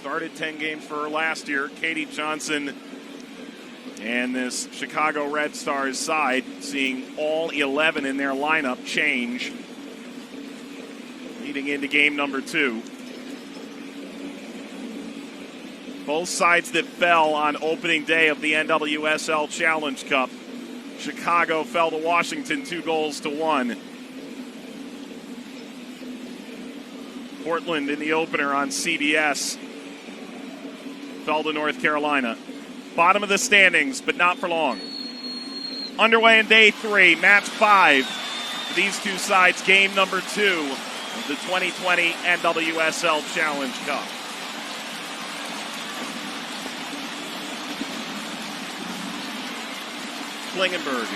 Started 10 games for her last year. Katie Johnson and this Chicago Red Stars side seeing all 11 in their lineup change leading into game number 2. Both sides that fell on opening day of the NWSL Challenge Cup. Chicago fell to Washington 2-1. Portland in the opener on CBS fell to North Carolina. Bottom of the standings, but not for long. Underway in day 3, match 5 for these two sides, game number 2 of the 2020 NWSL Challenge Cup. Klingenberg.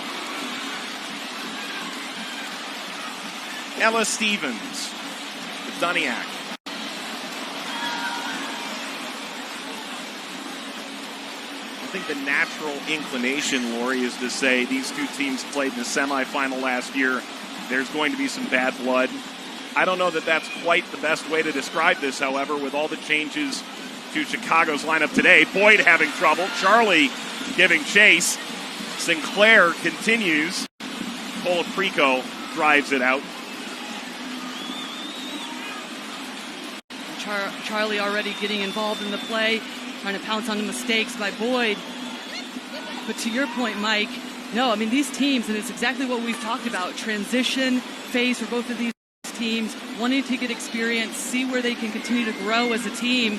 Ella Stevens. Duniak. I think the natural inclination, Lori, is to say these two teams played in the semifinal last year. There's going to be some bad blood. I don't know that that's quite the best way to describe this, however, with all the changes to Chicago's lineup today. Boyd having trouble. Charlie giving chase. Sinclair continues. Colaprico drives it out. Charlie already getting involved in the play, trying to pounce on the mistakes by Boyd. But to your point, Mike, no, I mean, these teams, and it's exactly what we've talked about, transition phase for both of these teams, wanting to get experience, see where they can continue to grow as a team.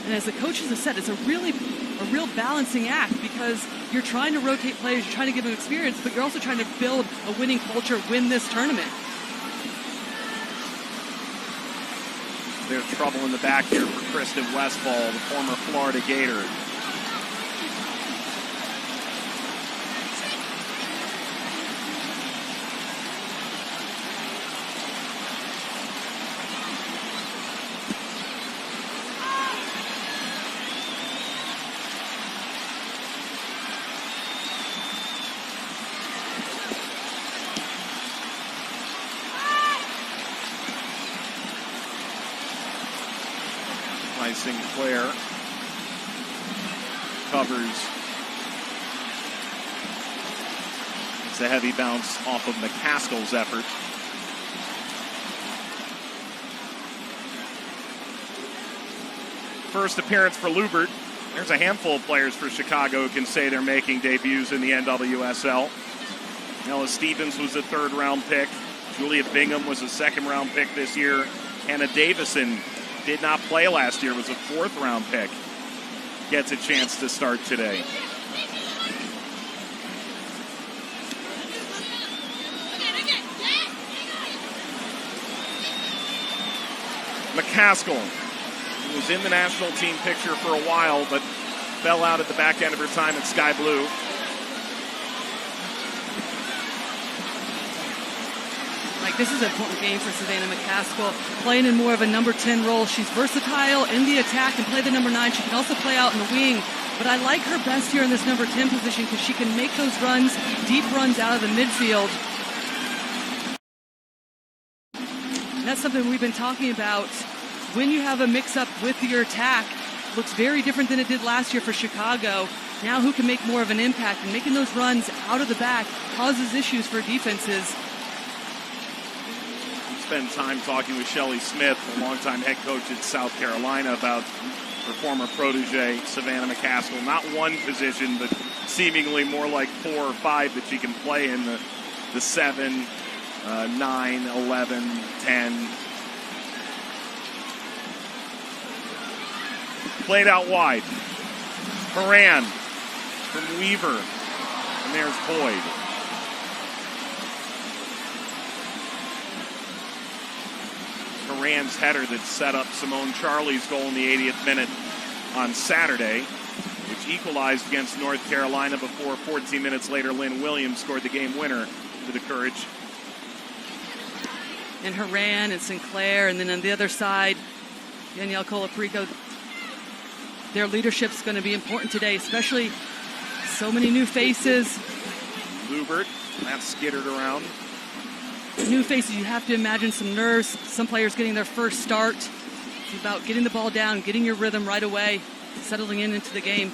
And as the coaches have said, it's a real balancing act because you're trying to rotate players, you're trying to give them experience, but you're also trying to build a winning culture, win this tournament. There's trouble in the back here for Kristen Westphal, the former Florida Gator. Sinclair covers. It's a heavy bounce off of McCaskill's effort. First appearance for Lubert. There's a handful of players for Chicago who can say they're making debuts in the NWSL. Ella Stevens was a third-round pick. Julia Bingham was a second-round pick this year. Hannah Davison did not play last year, was a fourth-round pick. Gets a chance to start today. McCaskill, who was in the national team picture for a while, but fell out at the back end of her time at Sky Blue. This is an important game for Savannah McCaskill, playing in more of a number 10 role. She's versatile in the attack and play the number 9. She can also play out in the wing. But I like her best here in this number 10 position because she can make those runs, deep runs out of the midfield. And that's something we've been talking about. When you have a mix-up with your attack, it looks very different than it did last year for Chicago. Now who can make more of an impact? And making those runs out of the back causes issues for defenses. Spend time talking with Shelley Smith, a longtime head coach at South Carolina, about her former protege, Savannah McCaskill. Not one position, but seemingly more like 4 or 5 that she can play in the 7, 9, 11, 10. Played out wide. Moran from Weaver. And there's Boyd. Moran's header that set up Simone Charlie's goal in the 80th minute on Saturday, which equalized against North Carolina before 14 minutes later Lynn Williams scored the game winner for the Courage. And Horan and Sinclair, and then on the other side, Danielle Colaprico. Their leadership's going to be important today, especially so many new faces. Lubert, that skittered around. New faces, you have to imagine some nerves, some players getting their first start. It's about getting the ball down, getting your rhythm right away, settling into the game.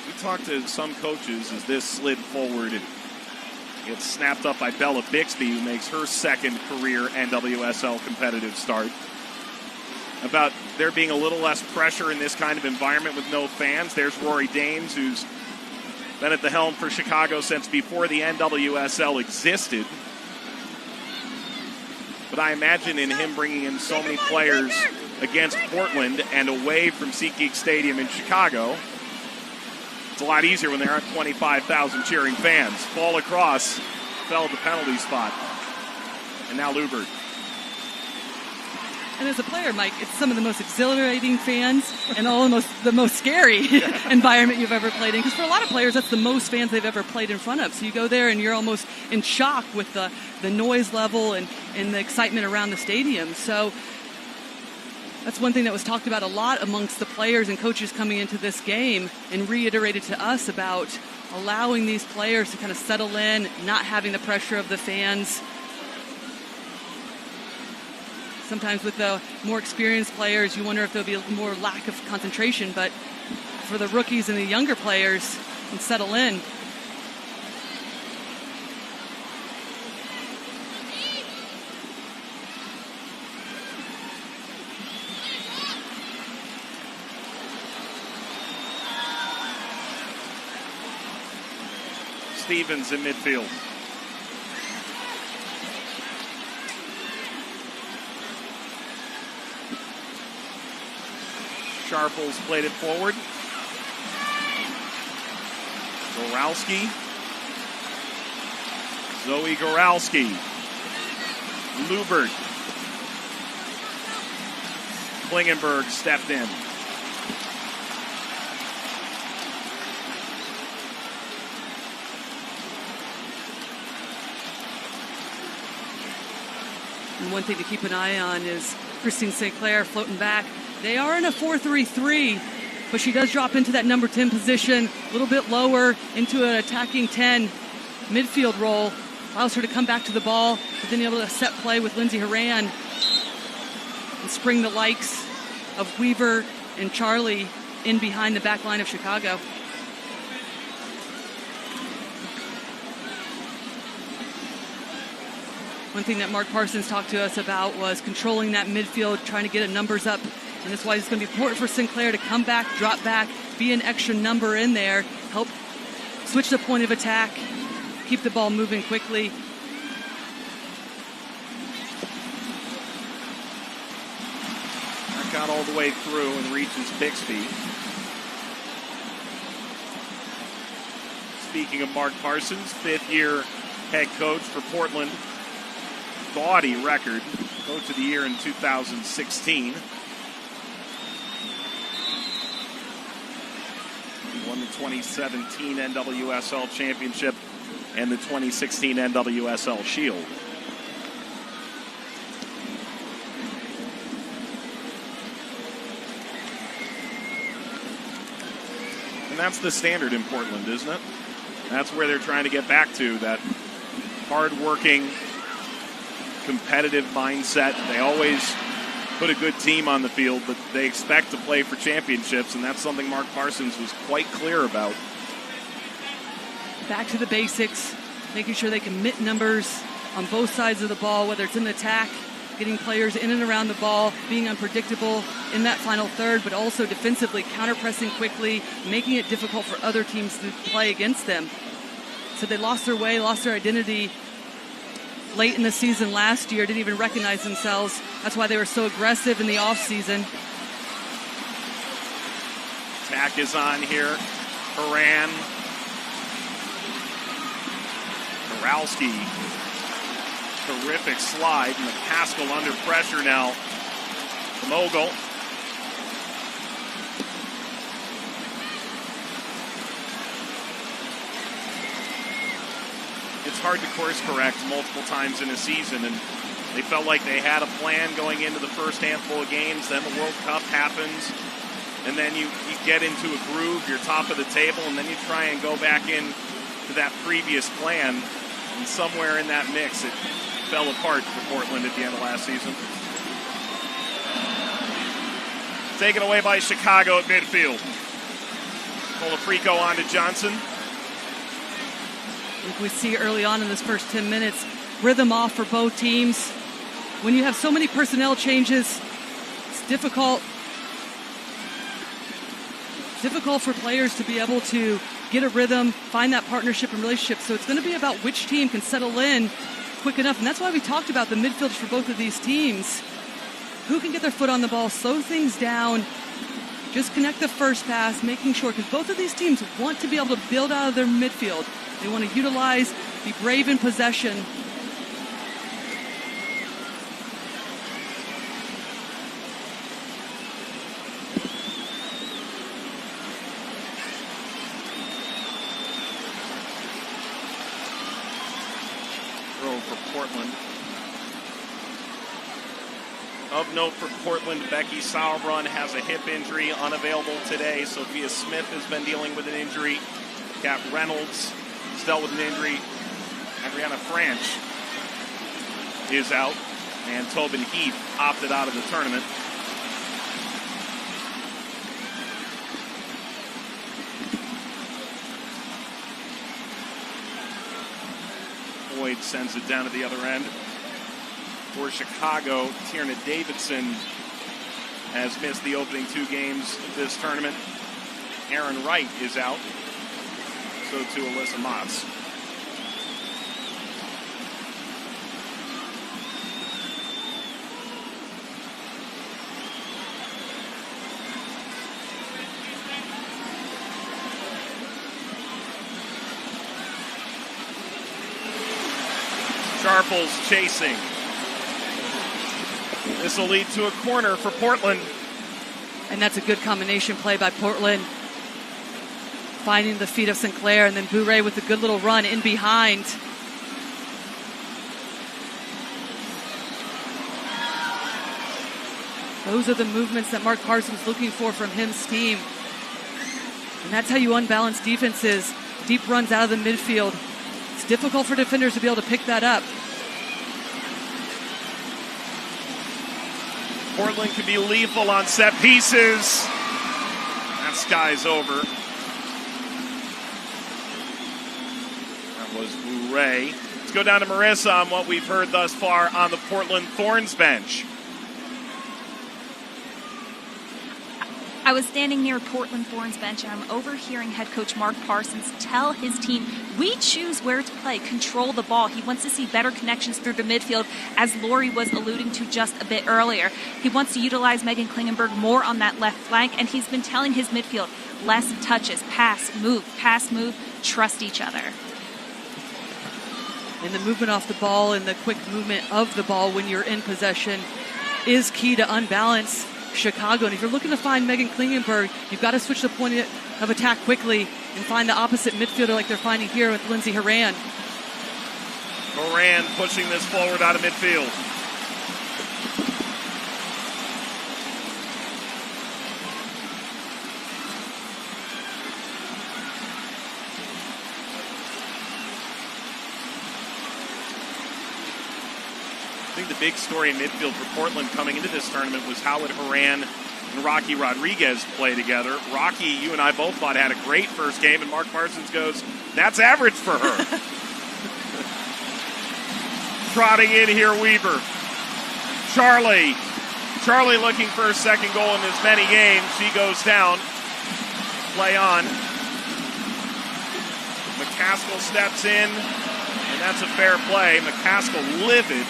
We talked to some coaches as this slid forward. It gets snapped up by Bella Bixby, who makes her second career NWSL competitive start, about there being a little less pressure in this kind of environment with no fans. There's Rory Danes, who's been at the helm for Chicago since before the NWSL existed. But I imagine in him bringing in so many players against Portland and away from SeatGeek Stadium in Chicago, it's a lot easier when there aren't 25,000 cheering fans. Ball across, fell at the penalty spot. And now Lubert. And as a player, Mike, it's some of the most exhilarating fans and almost the most scary environment you've ever played in. Because for a lot of players, that's the most fans they've ever played in front of. So you go there and you're almost in shock with the noise level and the excitement around the stadium. So that's one thing that was talked about a lot amongst the players and coaches coming into this game, and reiterated to us about allowing these players to kind of settle in, not having the pressure of the fans. Sometimes with the more experienced players, you wonder if there'll be a more lack of concentration, but for the rookies and the younger players, can settle in. Stevens in midfield. Sharples played it forward. Goralski. Zoe Goralski. Lubert. Klingenberg stepped in. And one thing to keep an eye on is Christine St. Clair floating back. They are in a 4-3-3, but she does drop into that number 10 position, a little bit lower into an attacking 10 midfield role. Allows her to come back to the ball, but then able to set play with Lindsay Horan and spring the likes of Weaver and Charlie in behind the back line of Chicago. One thing that Mark Parsons talked to us about was controlling that midfield, trying to get numbers up. And that's why it's going to be important for Sinclair to come back, drop back, be an extra number in there, help switch the point of attack, keep the ball moving quickly. That got all the way through and reaches Bixby. Speaking of Mark Parsons, fifth-year head coach for Portland. Gaudy record, Coach of the Year in 2016. He won the 2017 NWSL Championship and the 2016 NWSL Shield. And that's the standard in Portland, isn't it? That's where they're trying to get back to, that hard-working, competitive mindset. They always put a good team on the field, but they expect to play for championships, and that's something Mark Parsons was quite clear about. Back to the basics, making sure they commit numbers on both sides of the ball, whether it's in attack, getting players in and around the ball, being unpredictable in that final third, but also defensively counter-pressing quickly, making it difficult for other teams to play against them. So they lost their way, lost their identity late in the season last year, didn't even recognize themselves. That's why they were so aggressive in the offseason. Attack is on here. Horan. Korowski. Terrific slide. McCaskill under pressure now. Mogul. It's hard to course correct multiple times in a season, and they felt like they had a plan going into the first handful of games. Then the World Cup happens, and then you get into a groove, you're top of the table, and then you try and go back in to that previous plan. And somewhere in that mix, it fell apart for Portland at the end of last season. Taken away by Chicago at midfield. Colafrico on to Johnson. Like we see early on in this first 10 minutes, rhythm off for both teams. When you have so many personnel changes, it's difficult for players to be able to get a rhythm, find that partnership and relationship. So it's going to be about which team can settle in quick enough. And that's why we talked about the midfielders for both of these teams. Who can get their foot on the ball, slow things down, just connect the first pass, making sure, because both of these teams want to be able to build out of their midfield. They want to utilize, be brave in possession. Throw for Portland. Of note for Portland, Becky Sauerbrunn has a hip injury, unavailable today. Sophia Smith has been dealing with an injury. Kat Reynolds has dealt with an injury. Adriana Franch is out. And Tobin Heath opted out of the tournament. Boyd sends it down to the other end. For Chicago, Tierna Davidson has missed the opening 2 games of this tournament. Aaron Wright is out. So too Alyssa Motts. Sharples chasing. This will lead to a corner for Portland. And that's a good combination play by Portland. Finding the feet of Sinclair, and then Bourret with a good little run in behind. Those are the movements that Mark Parsons looking for from his team. And that's how you unbalance defenses. Deep runs out of the midfield. It's difficult for defenders to be able to pick that up. Portland can be lethal on set pieces. That sky's over. That was Bourret. Let's go down to Marissa on what we've heard thus far on the Portland Thorns bench. I was standing near Portland Thorns bench, and I'm overhearing head coach Mark Parsons tell his team, we choose where to play, control the ball. He wants to see better connections through the midfield, as Lori was alluding to just a bit earlier. He wants to utilize Megan Klingenberg more on that left flank, and he's been telling his midfield, less touches, pass, move, trust each other. And the movement off the ball and the quick movement of the ball when you're in possession is key to unbalance Chicago. And if you're looking to find Megan Klingenberg, you've got to switch the point of attack quickly and find the opposite midfielder like they're finding here with Lindsay Horan. Horan pushing this forward out of midfield. I think the big story in midfield for Portland coming into this tournament was how would Horan and Rocky Rodriguez play together. Rocky, you and I both thought had a great first game, and Mark Parsons goes, that's average for her. Trotting in here, Weaver. Charlie looking for her second goal in as many games. She goes down. Play on. McCaskill steps in, and that's a fair play. McCaskill livid.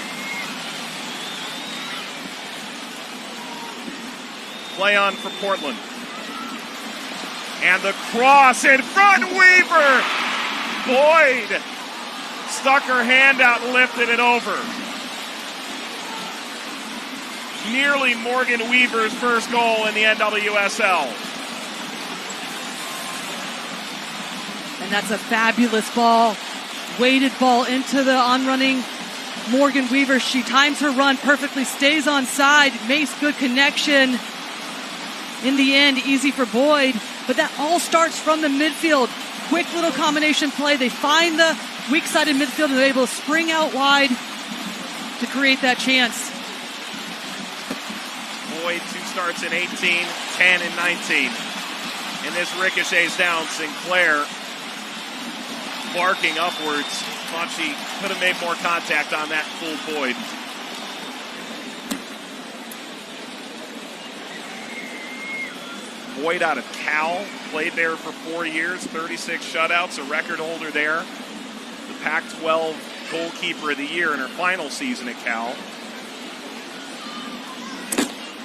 Play on for Portland. And the cross in front, Weaver! Boyd stuck her hand out and lifted it over. Nearly Morgan Weaver's first goal in the NWSL. And that's a fabulous ball. Weighted ball into the on-running Morgan Weaver. She times her run perfectly, stays on side, makes good connection. In the end, easy for Boyd, but that all starts from the midfield. Quick little combination play. They find the weak-sided midfield, and they're able to spring out wide to create that chance. Boyd, 2 starts in 18, 10 and 19. And this ricochets down. Sinclair barking upwards. Thought she could have made more contact on that, fooled Boyd. Boyd out of Cal, played there for 4 years, 36 shutouts, a record holder there. The Pac-12 goalkeeper of the year in her final season at Cal.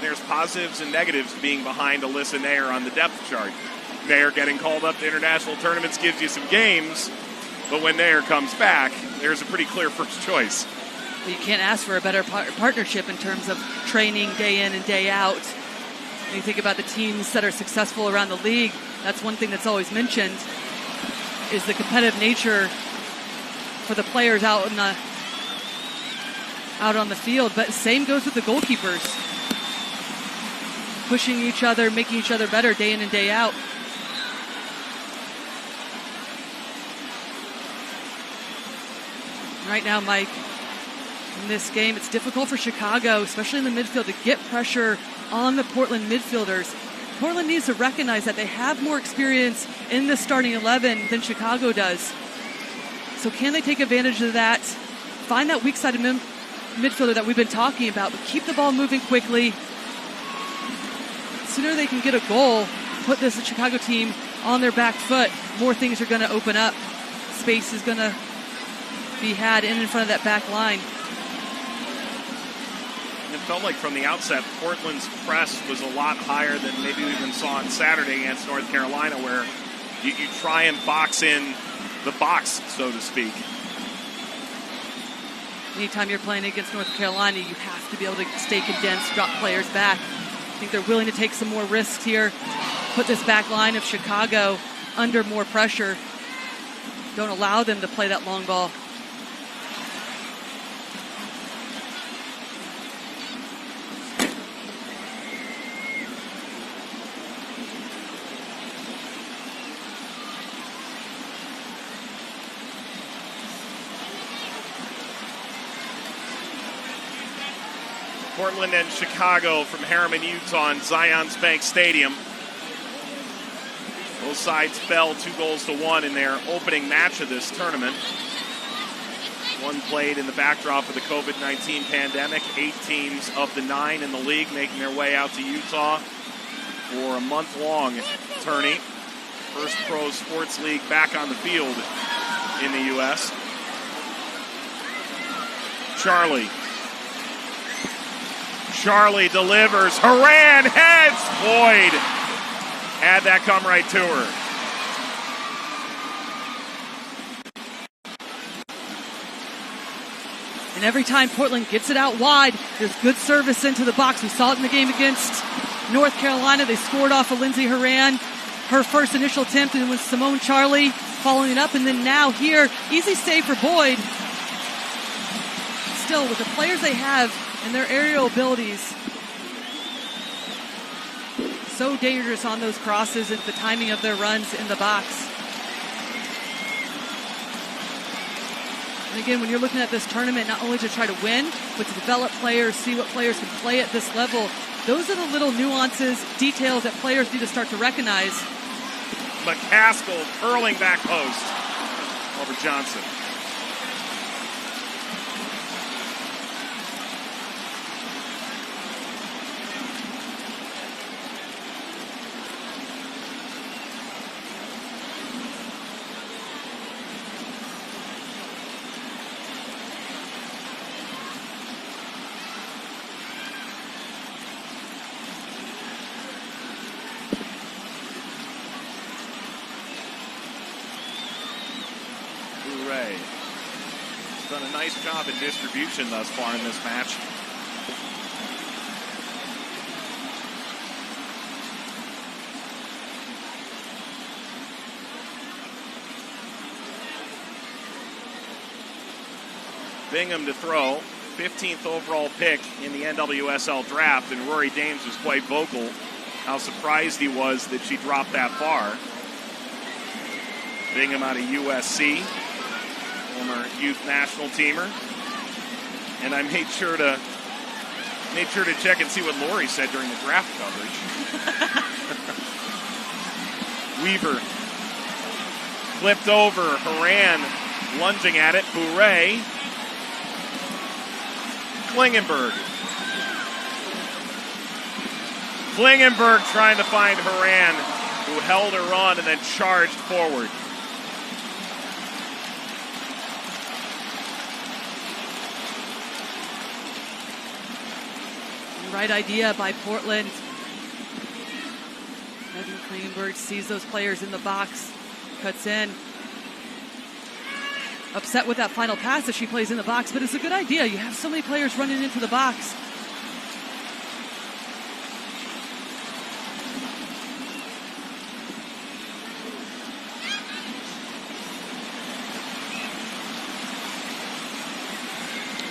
There's positives and negatives being behind Alyssa Nair on the depth chart. Nair getting called up to international tournaments gives you some games, but when Nair comes back, there's a pretty clear first choice. You can't ask for a better partnership in terms of training day in and day out. When you think about the teams that are successful around the league, that's one thing that's always mentioned, is the competitive nature for the players out on the field. But same goes with the goalkeepers. Pushing each other, making each other better day in and day out. Right now, Mike, in this game, it's difficult for Chicago, especially in the midfield, to get pressure on the Portland midfielders. Portland needs to recognize that they have more experience in the starting 11 than Chicago does. So can they take advantage of that? Find that weak-sided midfielder that we've been talking about, but keep the ball moving quickly. The sooner they can get a goal, put this Chicago team on their back foot, more things are going to open up. Space is going to be had in front of that back line. It felt like from the outset, Portland's press was a lot higher than maybe we even saw on Saturday against North Carolina, where you try and box in the box, so to speak. Anytime you're playing against North Carolina, you have to be able to stay condensed, drop players back. I think they're willing to take some more risks here, put this back line of Chicago under more pressure. Don't allow them to play that long ball. Portland and Chicago from Harriman, Utah, in Zions Bank Stadium. Both sides fell 2-1 in their opening match of this tournament. One played in the backdrop of the COVID-19 pandemic. 8 teams of the 9 in the league making their way out to Utah for a month-long tourney. First pro sports league back on the field in the U.S. Charlie delivers. Horan heads. Boyd had that come right to her. And every time Portland gets it out wide, there's good service into the box. We saw it in the game against North Carolina. They scored off of Lindsey Horan. Her first initial attempt, and it was Simone Charlie following it up. And then now here, easy save for Boyd. Still, with the players they have and their aerial abilities, so dangerous on those crosses and the timing of their runs in the box. And again, when you're looking at this tournament, not only to try to win, but to develop players, see what players can play at this level, those are the little nuances, details that players need to start to recognize. McCaskill curling back post over Johnson. Done a nice job in distribution thus far in this match. Bingham to throw, 15th overall pick in the NWSL draft, and Rory Dames was quite vocal how surprised he was that she dropped that far. Bingham out of USC. former youth national teamer. And I made sure to check and see what Lori said during the draft coverage. Weaver flipped over. Horan lunging at it. Bourret. Klingenberg. Klingenberg trying to find Horan, who held her on and then charged forward. Right idea by Portland. Megan Klingenberg sees those players in the box, cuts in. Upset with that final pass that she plays in the box, but it's a good idea. You have so many players running into the box.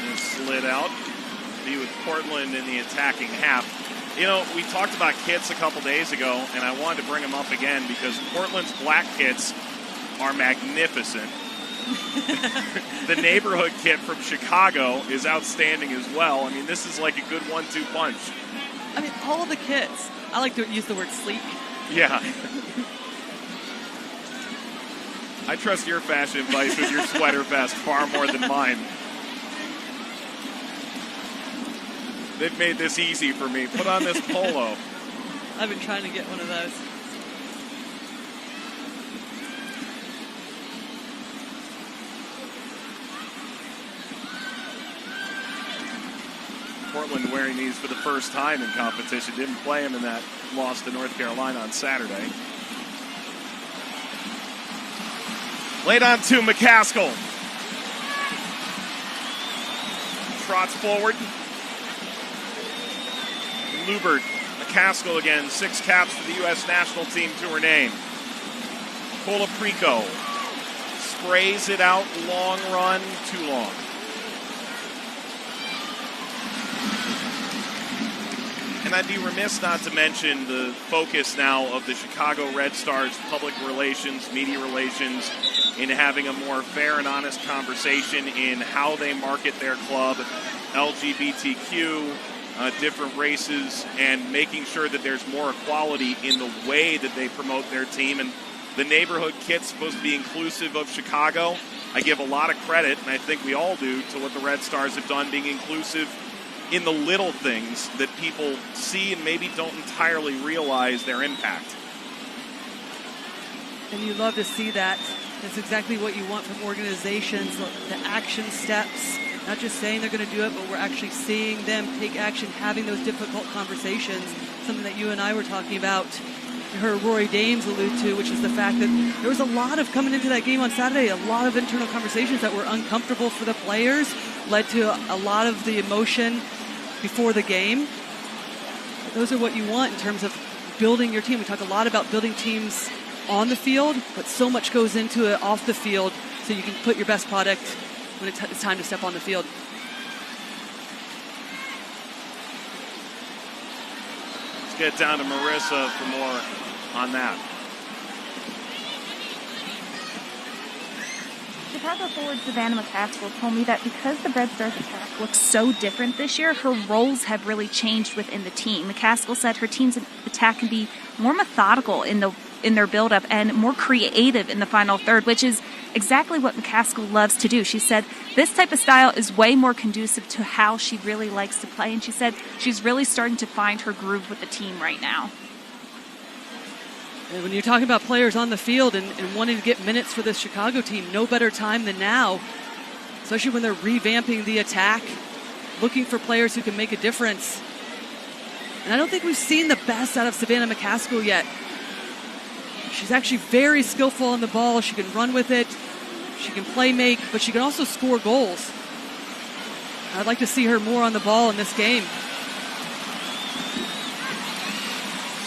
And slid out. Be with Portland in the attacking half. You know, we talked about kits a couple days ago, and I wanted to bring them up again because Portland's black kits are magnificent. The neighborhood kit from Chicago is outstanding as well. I mean, this is like a good 1-2 punch. I mean, all the kits. I like to use the word sleek. Yeah. I trust your fashion advice with your sweater vest far more than mine. They've made this easy for me. Put on this polo. I've been trying to get one of those. Portland wearing these for the first time in competition. Didn't play them in that loss to North Carolina on Saturday. Laid on to McCaskill. Trots forward. Lubert, McCaskill again, 6 caps for the U.S. national team to her name. Colaprico sprays it out, long run, too long. And I'd be remiss not to mention the focus now of the Chicago Red Stars public relations, media relations, in having a more fair and honest conversation in how they market their club, LGBTQ, different races, and making sure that there's more equality in the way that they promote their team. And the neighborhood kit's supposed to be inclusive of Chicago. I give a lot of credit, and I think we all do, to what the Red Stars have done, being inclusive in the little things that people see and maybe don't entirely realize their impact. And you love to see that. That's exactly what you want from organizations, the action steps. Not just saying they're going to do it, but we're actually seeing them take action, having those difficult conversations, something that you and I were talking about, heard Rory Dames allude to, which is the fact that there was a lot of, coming into that game on Saturday, a lot of internal conversations that were uncomfortable for the players, led to a lot of the emotion before the game. Those are what you want in terms of building your team. We talk a lot about building teams on the field, but so much goes into it off the field so you can put your best product when it's time to step on the field. Let's get down to Marissa for more on that. Chicago forward Savannah McCaskill told me that because the Red Stars attack looks so different this year, her roles have really changed within the team. McCaskill said her team's attack can be more methodical in their build-up and more creative in the final third, which is exactly what McCaskill loves to do. She said this type of style is way more conducive to how she really likes to play, and she said she's really starting to find her groove with the team right now. And when you're talking about players on the field and wanting to get minutes for this Chicago team, no better time than now, especially when they're revamping the attack, looking for players who can make a difference. And I don't think we've seen the best out of Savannah McCaskill yet. She's actually very skillful on the ball. She can run with it. She can play make, but she can also score goals. I'd like to see her more on the ball in this game.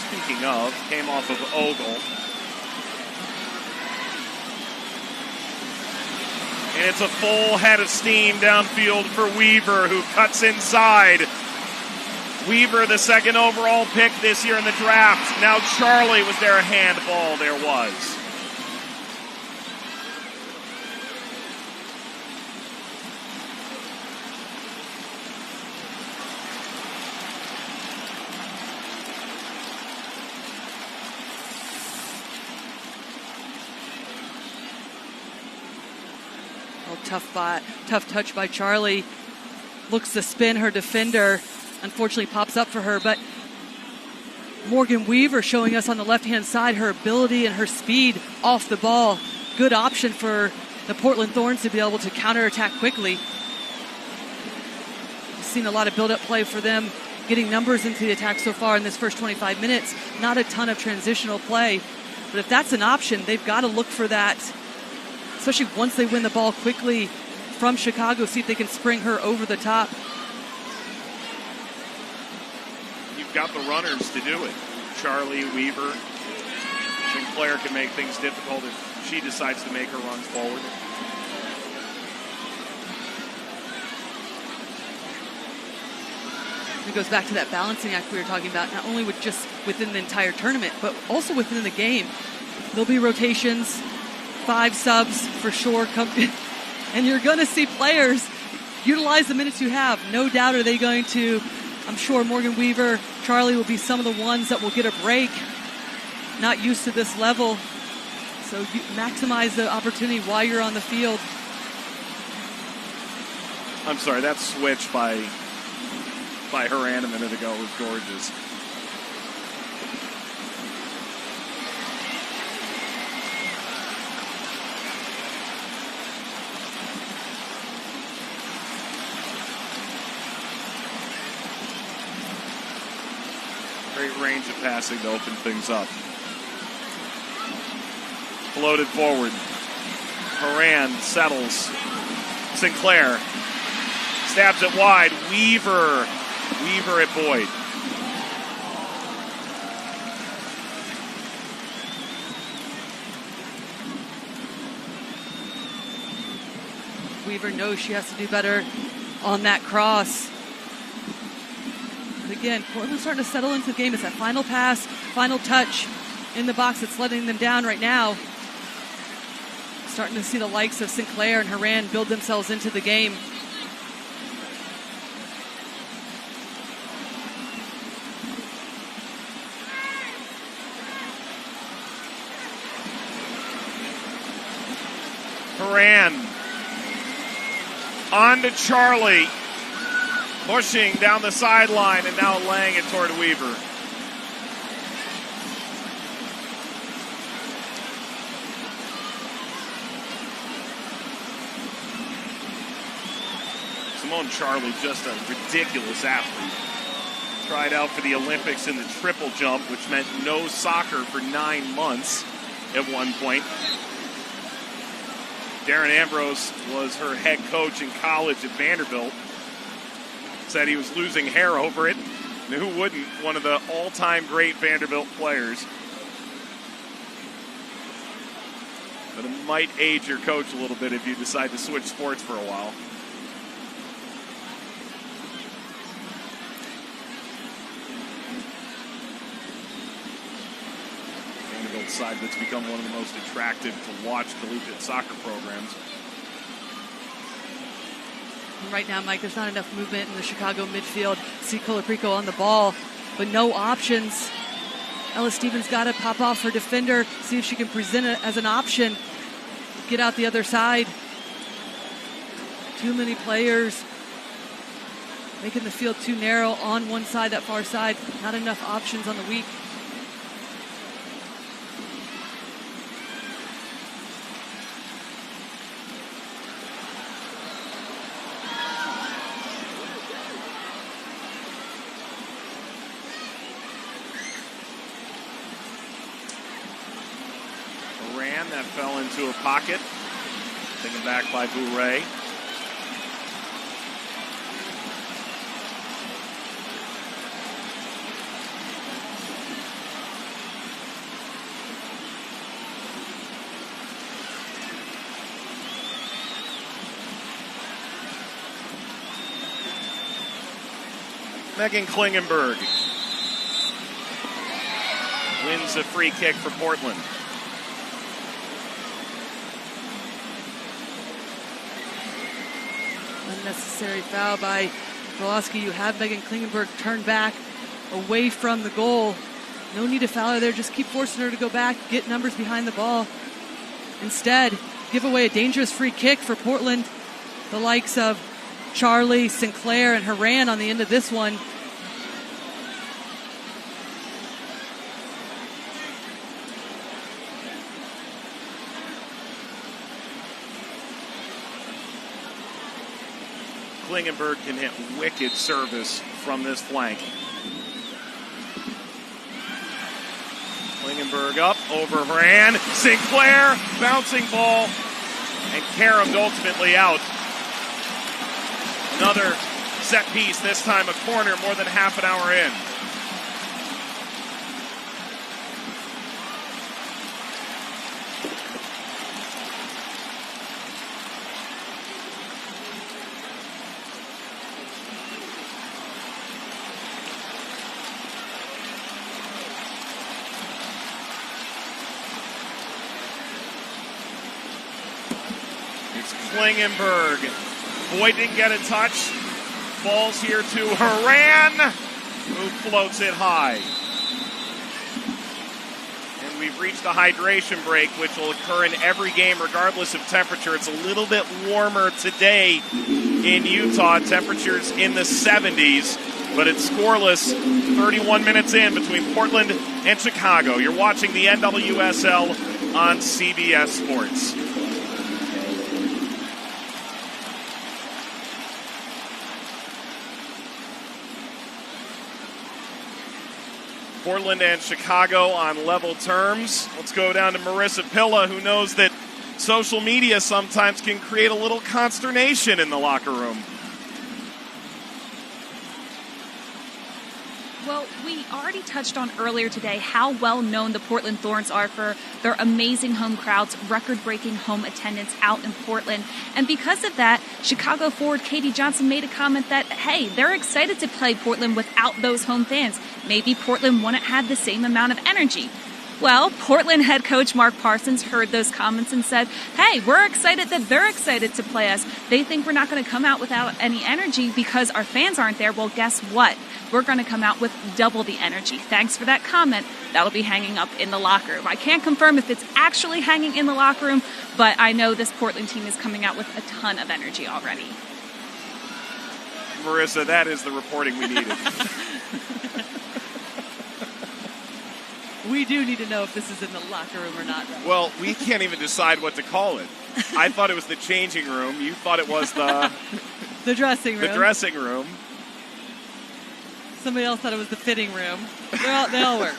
Speaking of, came off of Ogle. And it's a full head of steam downfield for Weaver, who cuts inside. Weaver, the second overall pick this year in the draft. Now Charlie, was there a handball? There was. tough touch by Charlie. Looks to spin her defender. Unfortunately pops up for her, but Morgan Weaver showing us on the left-hand side her ability and her speed off the ball. Good option for the Portland Thorns to be able to counterattack quickly. We've seen a lot of build-up play for them, getting numbers into the attack so far in this first 25 minutes. Not a ton of transitional play, but if that's an option, they've got to look for that, especially once they win the ball quickly from Chicago, see if they can spring her over the top. You've got the runners to do it. Charlie, Weaver, Sinclair can make things difficult if she decides to make her runs forward. It goes back to that balancing act we were talking about, not only with just within the entire tournament, but also within the game. There'll be rotations, 5 subs for sure, and you're going to see players utilize the minutes you have. No doubt are they going to. I'm sure Morgan Weaver, Charlie will be some of the ones that will get a break. Not used to this level, so you maximize the opportunity while you're on the field. I'm sorry, that switch by Horan a minute ago was gorgeous. Great range of passing to open things up. Floated forward. Horan settles. Sinclair stabs it wide. Weaver at Boyd. Weaver knows she has to do better on that cross. But again, Portland's starting to settle into the game. It's that final pass, final touch in the box that's letting them down right now. Starting to see the likes of Sinclair and Horan build themselves into the game. Horan on to Charlie, pushing down the sideline and now laying it toward Weaver. Simone Charlie, just a ridiculous athlete. Tried out for the Olympics in the triple jump, which meant no soccer for 9 months at one point. Darren Ambrose was her head coach in college at Vanderbilt. Said he was losing hair over it. And who wouldn't? One of the all-time great Vanderbilt players. But it might age your coach a little bit if you decide to switch sports for a while. Vanderbilt side that's become one of the most attractive to watch collegiate soccer programs. Right now, Mike, there's not enough movement in the Chicago midfield. See Colaprico on the ball, but no options. Ella Stevens got to pop off her defender, see if she can present it as an option. Get out the other side. Too many players making the field too narrow on one side, that far side. Not enough options on the week. That fell into a pocket. Taken back by Bourret. Megan Klingenberg wins a free kick for Portland. Unnecessary foul by Pulaski. You have Megan Klingenberg turned back away from the goal. No need to foul her there. Just keep forcing her to go back, get numbers behind the ball. Instead, give away a dangerous free kick for Portland. the likes of Charlie, Sinclair, and Haran on the end of this one. Klingenberg can hit wicked service from this flank. Klingenberg up over Haran. Sinclair, bouncing ball, and caromed ultimately out. Another set piece, this time a corner more than half an hour in. Klingenberg. Boyd didn't get a touch. Falls here to Haran, who floats it high. And we've reached a hydration break, which will occur in every game regardless of temperature. It's a little bit warmer today in Utah. Temperatures in the 70s, but it's scoreless 31 minutes in between Portland and Chicago. You're watching the NWSL on CBS Sports. Portland and Chicago on level terms. Let's go down to Marissa Pilla, who knows that social media sometimes can create a little consternation in the locker room. Well, we already touched on earlier today how well known the Portland Thorns are for their amazing home crowds, record-breaking home attendance out in Portland. And because of that, Chicago forward Katie Johnson made a comment that, hey, they're excited to play Portland without those home fans. Maybe Portland wouldn't have the same amount of energy. Well, Portland head coach Mark Parsons heard those comments and said, hey, we're excited that they're excited to play us. They think we're not going to come out without any energy because our fans aren't there. Well, guess what? We're going to come out with double the energy. Thanks for that comment. That'll be hanging up in the locker room. I can't confirm if it's actually hanging in the locker room, but I know this Portland team is coming out with a ton of energy already. Marissa, that is the reporting we needed. We do need to know if this is in the locker room or not. Well, we can't even decide what to call it. I thought it was the changing room. You thought it was the dressing room. The dressing room. Somebody else thought it was the fitting room. They all work.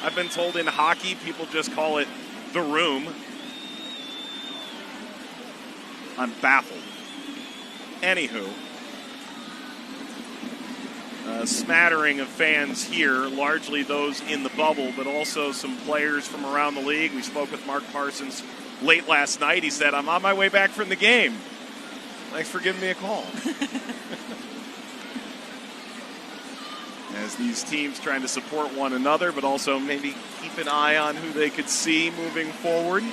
I've been told in hockey people just call it the room. I'm baffled. Anywho. A smattering of fans here, largely those in the bubble, but also some players from around the league. We spoke with Mark Parsons late last night. He said, I'm on my way back from the game. Thanks for giving me a call. As these teams trying to support one another, but also maybe keep an eye on who they could see moving forward.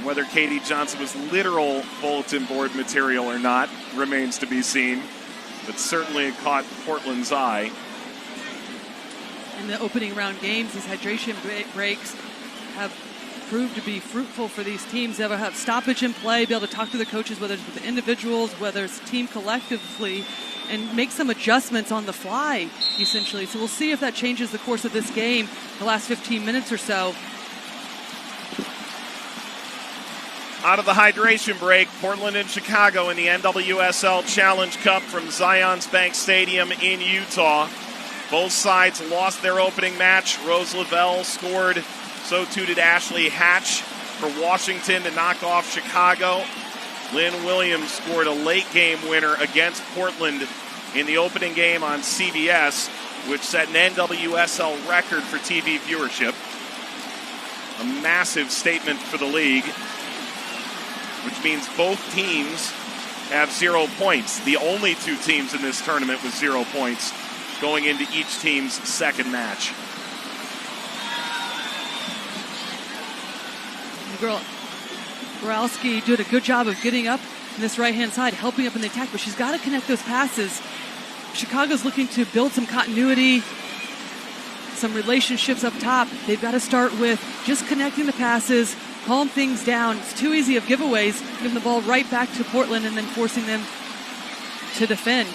Whether Katie Johnson was literal bulletin board material or not remains to be seen. But certainly it caught Portland's eye. In the opening round games, these hydration breaks have proved to be fruitful for these teams. They have stoppage in play, be able to talk to the coaches, whether it's with the individuals, whether it's team collectively, and make some adjustments on the fly, essentially. So we'll see if that changes the course of this game, the last 15 minutes or so. Out of the hydration break, Portland and Chicago in the NWSL Challenge Cup from Zions Bank Stadium in Utah. Both sides lost their opening match. Rose Lavelle scored, so too did Ashley Hatch for Washington to knock off Chicago. Lynn Williams scored a late game winner against Portland in the opening game on CBS, which set an NWSL record for TV viewership. A massive statement for the league, which means both teams have 0 points. The only two teams in this tournament with 0 points going into each team's second match. Goralski did a good job of getting up in this right-hand side, helping up in the attack, but she's got to connect those passes. Chicago's looking to build some continuity, some relationships up top. They've got to start with just connecting the passes, calm things down. It's too easy of giveaways, giving the ball right back to Portland and then forcing them to defend.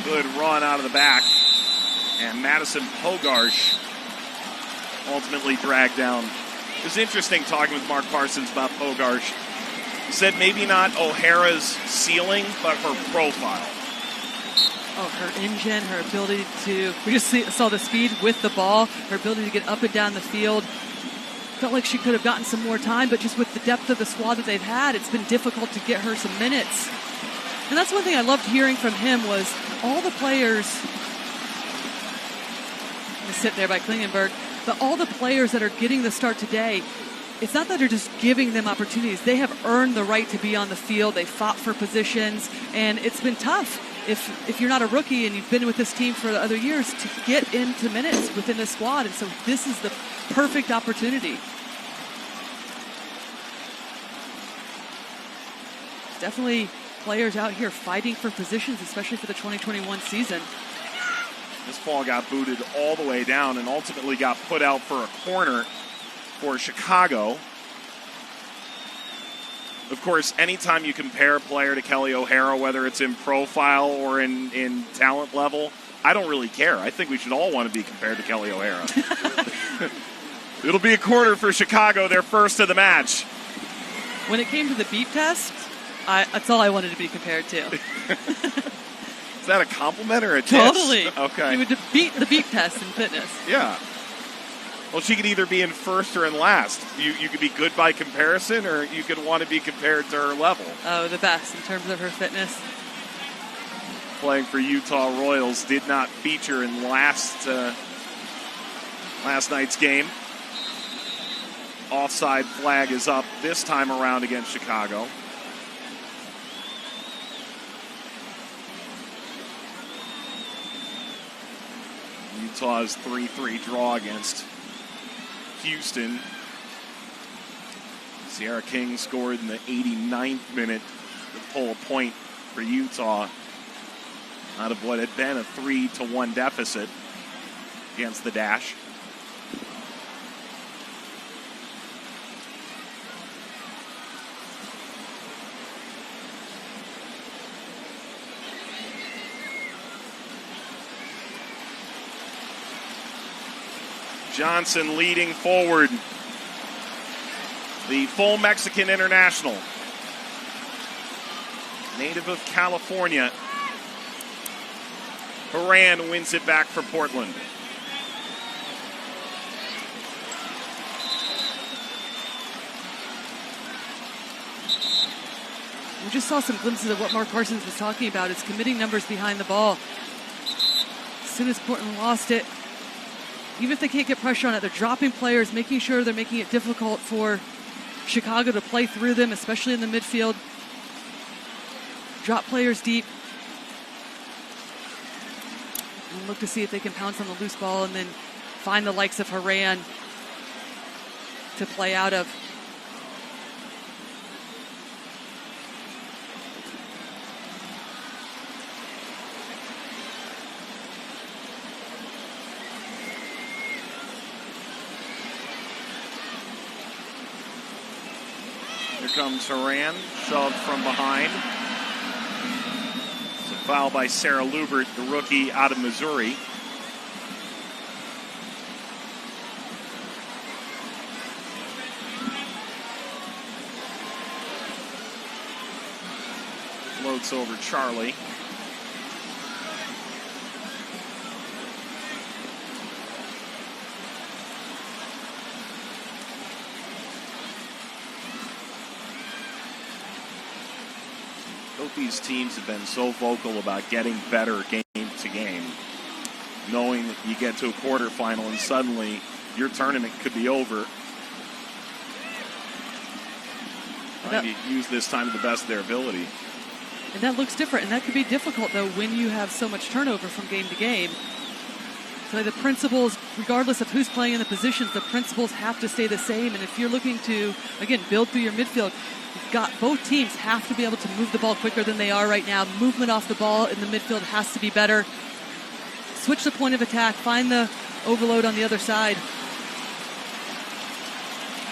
Good run out of the back. And Madison Pogarsh ultimately dragged down. It was interesting talking with Mark Parsons about Pogarsh. He said maybe not O'Hara's ceiling, but her profile. Oh, her engine, her ability to, we just saw the speed with the ball, her ability to get up and down the field. Felt like she could have gotten some more time, but just with the depth of the squad that they've had, it's been difficult to get her some minutes. And that's one thing I loved hearing from him was all the players, sit there by Klingenberg, but all the players that are getting the start today, it's not that they're just giving them opportunities. They have earned the right to be on the field. They fought for positions, and it's been tough if you're not a rookie and you've been with this team for the other years to get into minutes within the squad. And so this is the perfect opportunity. Definitely players out here fighting for positions, especially for the 2021 season. This ball got booted all the way down and ultimately got put out for a corner for Chicago. Of course, anytime you compare a player to Kelly O'Hara, whether it's in profile or in talent level, I don't really care. I think we should all want to be compared to Kelly O'Hara. It'll be a corner for Chicago, their first of the match. When it came to the beep test, that's all I wanted to be compared to. Is that a compliment or a diss? Totally. Okay. You would beat the beep test in fitness. Yeah. Well, she could either be in first or in last. You could be good by comparison, or you could want to be compared to her level. Oh, the best in terms of her fitness. Playing for Utah Royals, did not feature in last night's game. Offside flag is up this time around against Chicago. Utah's 3-3 draw against Houston. Sierra King scored in the 89th minute to pull a point for Utah out of what had been a 3-1 deficit against the Dash. Johnson leading forward. The full Mexican international. Native of California. Horan wins it back for Portland. We just saw some glimpses of what Mark Parsons was talking about, is committing numbers behind the ball. As soon as Portland lost it, even if they can't get pressure on it, they're dropping players, making sure they're making it difficult for Chicago to play through them, especially in the midfield. Drop players deep. And look to see if they can pounce on the loose ball and then find the likes of Horan to play out of. Here comes Horan, shoved from behind. It's a foul by Sarah Lubert, the rookie out of Missouri. Floats over Charlie. Both these teams have been so vocal about getting better game to game, knowing that you get to a quarterfinal and suddenly your tournament could be over. Trying to use this time to the best of their ability. And that looks different, and that could be difficult, though, when you have so much turnover from game to game. The principles, regardless of who's playing in the positions, the principles have to stay the same. And if you're looking to, again, build through your midfield, you've got both teams have to be able to move the ball quicker than they are right now. Movement off the ball in the midfield has to be better. Switch the point of attack, find the overload on the other side.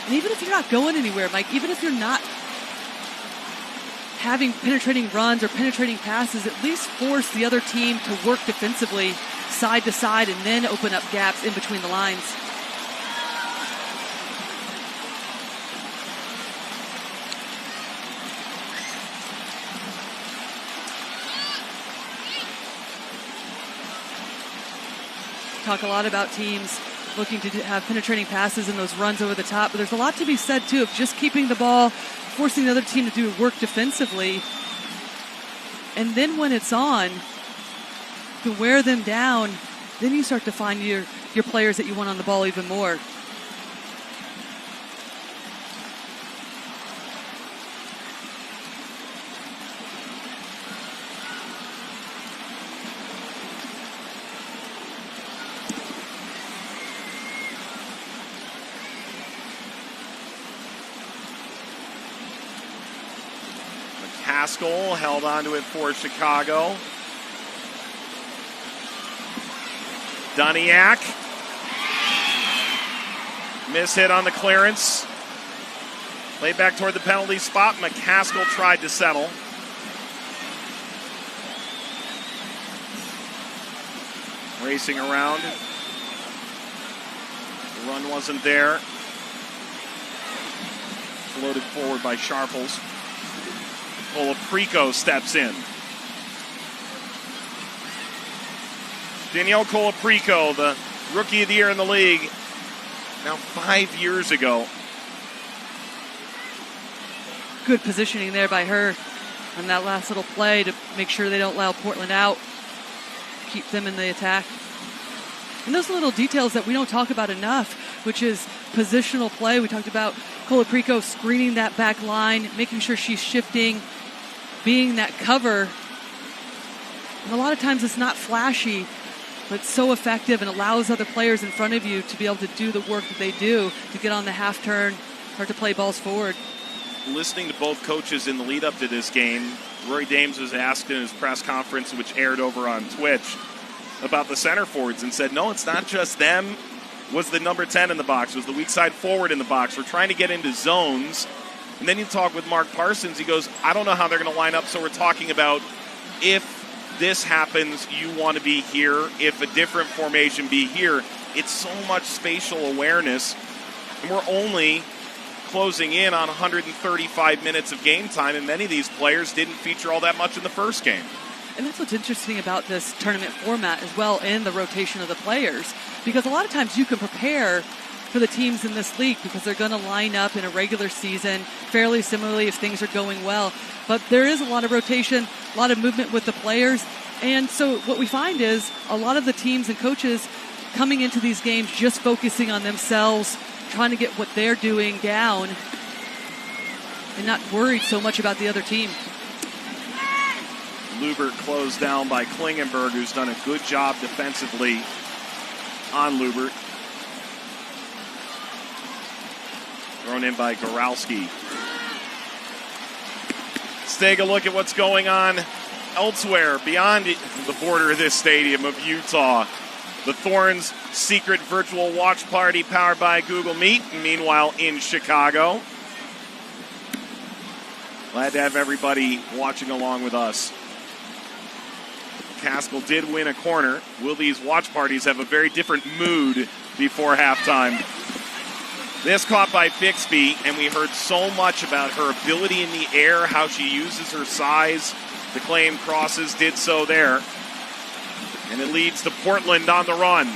And even if you're not going anywhere, Mike, even if you're not having penetrating runs or penetrating passes, at least force the other team to work defensively side to side and then open up gaps in between the lines. Talk a lot about teams looking to have penetrating passes and those runs over the top, but there's a lot to be said too of just keeping the ball, forcing the other team to do work defensively, and then when it's on, to wear them down, then you start to find your players that you want on the ball even more. Haskell held onto it for Chicago. Duniak. Miss hit on the clearance. Played back toward the penalty spot. McCaskill tried to settle. Racing around. The run wasn't there. Floated forward by Sharples. Colaprico steps in. Danielle Colaprico, the Rookie of the Year in the league, now 5 years ago. Good positioning there by her on that last little play to make sure they don't allow Portland out, keep them in the attack. And those little details that we don't talk about enough, which is positional play. We talked about Colaprico screening that back line, making sure she's shifting, being that cover. And a lot of times it's not flashy, but so effective and allows other players in front of you to be able to do the work that they do to get on the half turn, start to play balls forward. Listening to both coaches in the lead up to this game, Rory Dames was asked in his press conference, which aired over on Twitch, about the center forwards and said, no, it's not just them. Was the number 10 in the box? Was the weak side forward in the box? We're trying to get into zones. And then you talk with Mark Parsons. He goes, I don't know how they're going to line up. So we're talking about if this happens, you want to be here. If a different formation, be here. It's so much spatial awareness. And we're only closing in on 135 minutes of game time. And many of these players didn't feature all that much in the first game. And that's what's interesting about this tournament format as well, and the rotation of the players. Because a lot of times you can prepare for the teams in this league because they're going to line up in a regular season fairly similarly if things are going well. But there is a lot of rotation, a lot of movement with the players. And so what we find is a lot of the teams and coaches coming into these games just focusing on themselves, trying to get what they're doing down and not worried so much about the other team. Lubert closed down by Klingenberg, who's done a good job defensively on Lubert. Thrown in by Goralski. Let's take a look at what's going on elsewhere beyond the border of this stadium of Utah. The Thorns secret virtual watch party powered by Google Meet. Meanwhile, in Chicago. Glad to have everybody watching along with us. Caskell did win a corner. Will these watch parties have a very different mood before halftime? This caught by Bixby, and we heard so much about her ability in the air, how she uses her size. The claim crosses did so there. And it leads to Portland on the run.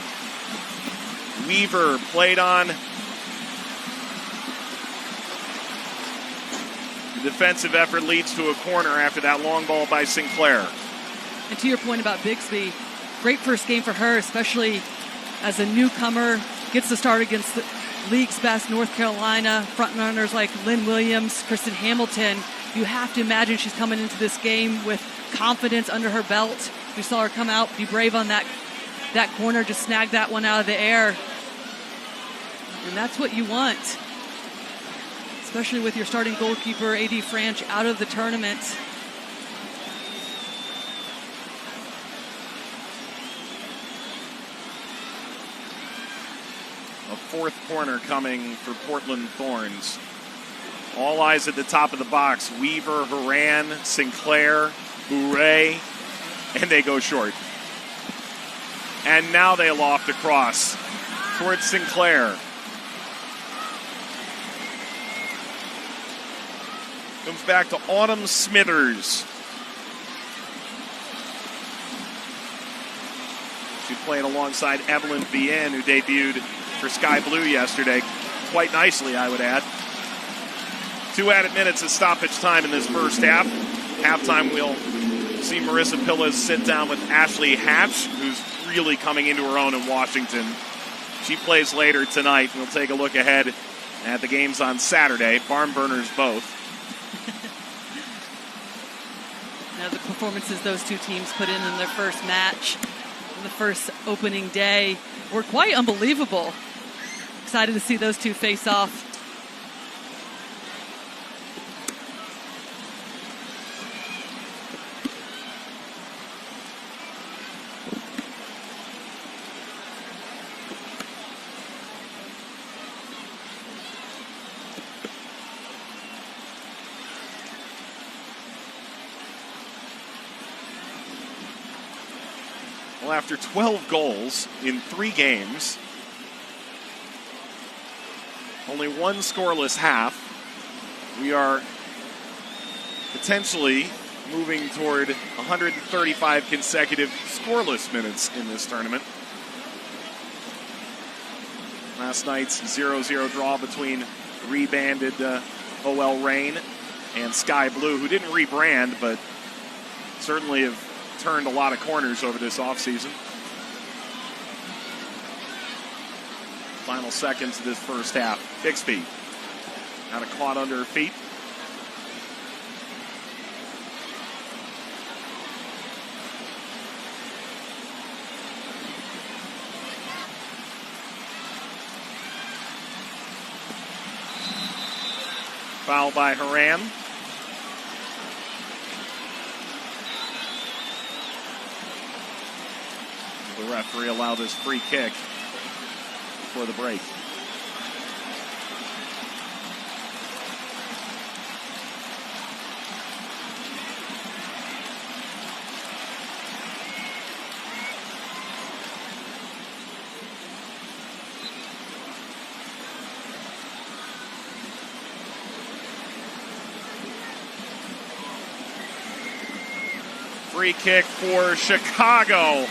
Weaver played on. The defensive effort leads to a corner after that long ball by Sinclair. And to your point about Bixby, great first game for her, especially as a newcomer, gets the start against the league's best North Carolina frontrunners like Lynn Williams, Kristen Hamilton. You have to imagine she's coming into this game with confidence under her belt. We saw her come out, be brave on that that corner, just snagged that one out of the air. And that's what you want, especially with your starting goalkeeper, A.D. Franch, out of the tournament. A fourth corner coming for Portland Thorns. All eyes at the top of the box. Weaver, Horan, Sinclair, Bourret, and they go short. And now they loft across towards Sinclair. Comes back to Autumn Smithers. She played alongside Evelyn Vienne, who debuted for Sky Blue yesterday. Quite nicely, I would add. 2 added minutes of stoppage time in this first half. Halftime, we'll see Marissa Pillas sit down with Ashley Hatch, who's really coming into her own in Washington. She plays later tonight. We'll take a look ahead at the games on Saturday. Barn burners both. Now the performances those two teams put in their first match, in the first opening day, were quite unbelievable. Excited to see those two face off. Well, after 12 goals in 3 games, only 1 scoreless half, we are potentially moving toward 135 consecutive scoreless minutes in this tournament. Last night's 0-0 draw between rebanded OL Reign and Sky Blue, who didn't rebrand, but certainly have turned a lot of corners over this offseason. Final seconds of this first half. Bixby got a caught under her feet. Foul by Haram. The referee allowed this free kick before the break. Free kick for Chicago.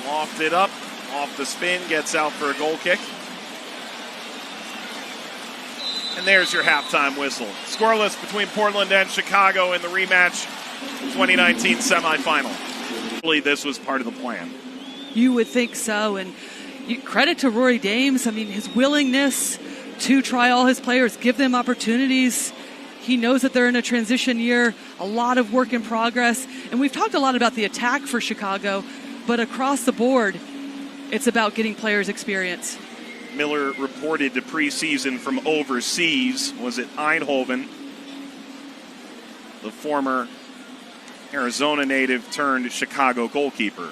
Lofted up, off the spin, gets out for a goal kick. And there's your halftime whistle. Scoreless between Portland and Chicago in the rematch 2019 semifinal. Really, this was part of the plan. You would think so, and credit to Rory Dames. I mean, his willingness to try all his players, give them opportunities. He knows that they're in a transition year, a lot of work in progress. And we've talked a lot about the attack for Chicago, but across the board, it's about getting players experience. Miller reported to preseason from overseas, was it Eindhoven? The former Arizona native turned Chicago goalkeeper.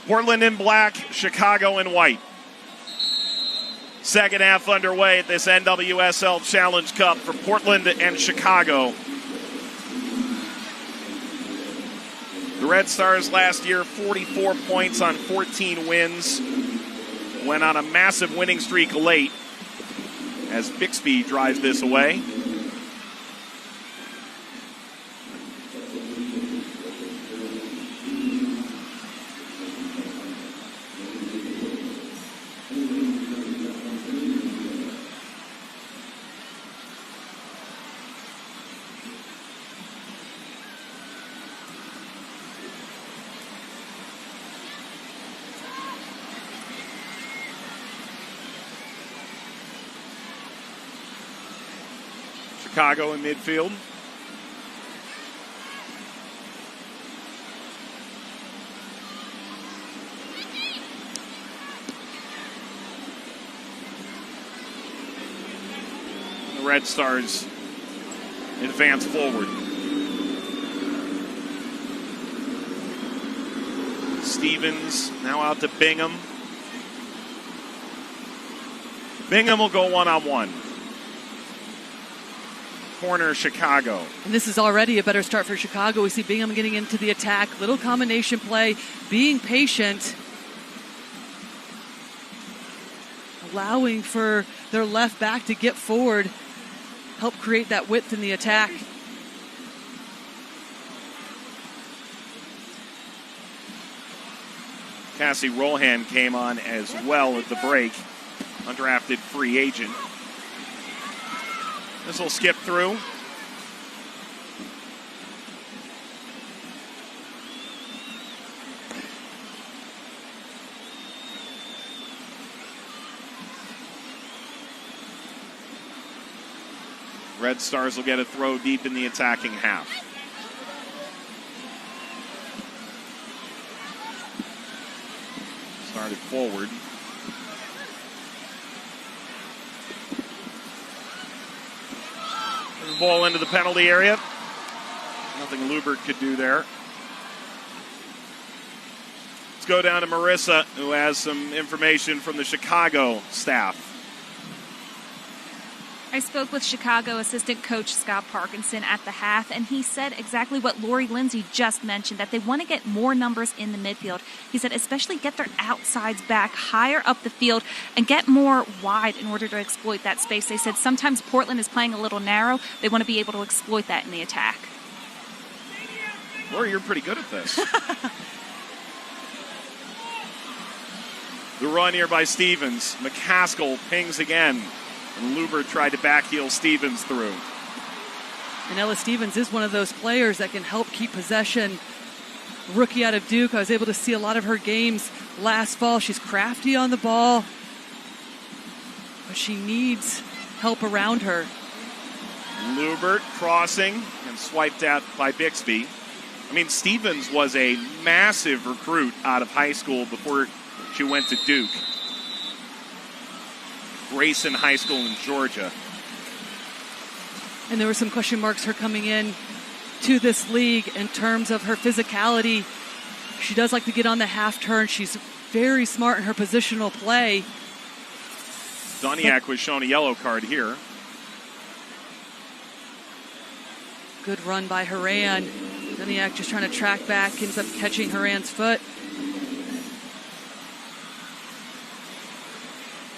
Portland in black, Chicago in white. Second half underway at this NWSL Challenge Cup for Portland and Chicago. The Red Stars last year, 44 points on 14 wins. Went on a massive winning streak late as Bixby drives this away. Chicago in midfield. The Red Stars advance forward. Stevens now out to Bingham. Bingham will go one-on-one. Corner, Chicago. And this is already a better start for Chicago. We see Bingham getting into the attack. Little combination play, being patient. Allowing for their left back to get forward. Help create that width in the attack. Cassie Rohan came on as well at the break. Undrafted free agent. This will skip through. Red Stars will get a throw deep in the attacking half. Started forward. Ball into the penalty area. Nothing Lubert could do there. Let's go down to Marissa, who has some information from the Chicago staff. I spoke with Chicago assistant coach Scott Parkinson at the half, and he said exactly what Lori Lindsay just mentioned, that they want to get more numbers in the midfield. He said especially get their outsides back higher up the field and get more wide in order to exploit that space. They said sometimes Portland is playing a little narrow. They want to be able to exploit that in the attack. Lori, you're pretty good at this. The run here by Stevens. McCaskill pings again. And Lubert tried to backheel Stevens through. And Ella Stevens is one of those players that can help keep possession. Rookie out of Duke. I was able to see a lot of her games last fall. She's crafty on the ball, but she needs help around her. Lubert crossing and swiped out by Bixby. I mean, Stevens was a massive recruit out of high school before she went to Duke. Grayson High School in Georgia. And there were some question marks her coming in to this league in terms of her physicality. She does like to get on the half turn. She's very smart in her positional play. Doniak was shown a yellow card here. Good run by Haran. Doniak just trying to track back, ends up catching Haran's foot.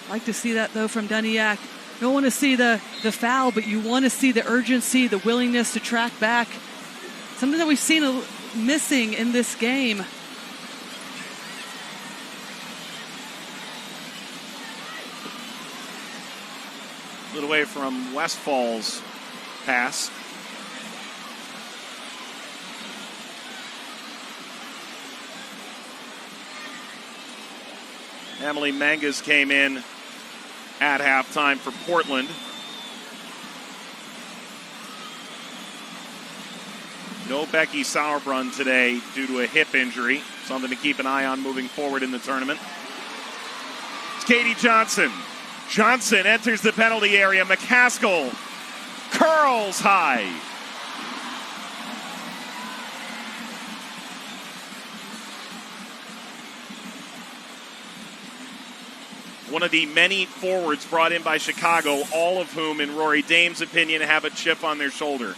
Like to see that, though, from Duniak. Don't want to see the foul, but you want to see the urgency, the willingness to track back. Something that we've seen missing in this game. A little away from Westfall's pass. Emily Mangas came in at halftime for Portland. No Becky Sauerbrunn today due to a hip injury. Something to keep an eye on moving forward in the tournament. It's Katie Johnson. Johnson enters the penalty area. McCaskill curls high. One of the many forwards brought in by Chicago, all of whom, in Rory Dame's opinion, have a chip on their shoulder.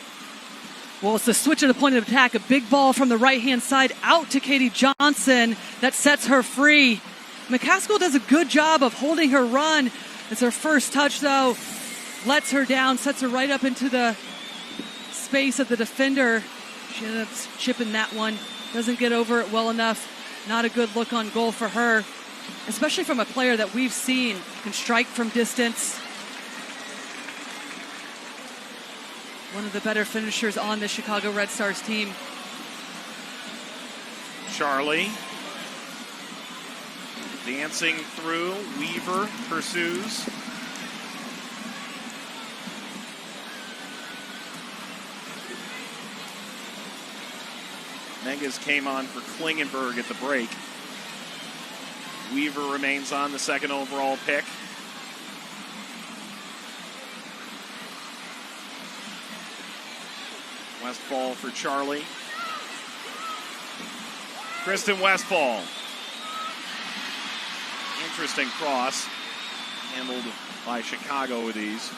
Well, it's the switch at the point of attack. A big ball from the right-hand side out to Katie Johnson that sets her free. McCaskill does a good job of holding her run. It's her first touch, though. Lets her down, sets her right up into the space of the defender. She ended up chipping that one. Doesn't get over it well enough. Not a good look on goal for her, especially from a player that we've seen can strike from distance. One of the better finishers on the Chicago Red Stars team. Charlie dancing through. Weaver pursues. Menges came on for Klingenberg at the break. Weaver remains on, the second overall pick. Westfall for Charlie. Kristen Westfall. Interesting cross. Handled by Chicago with ease.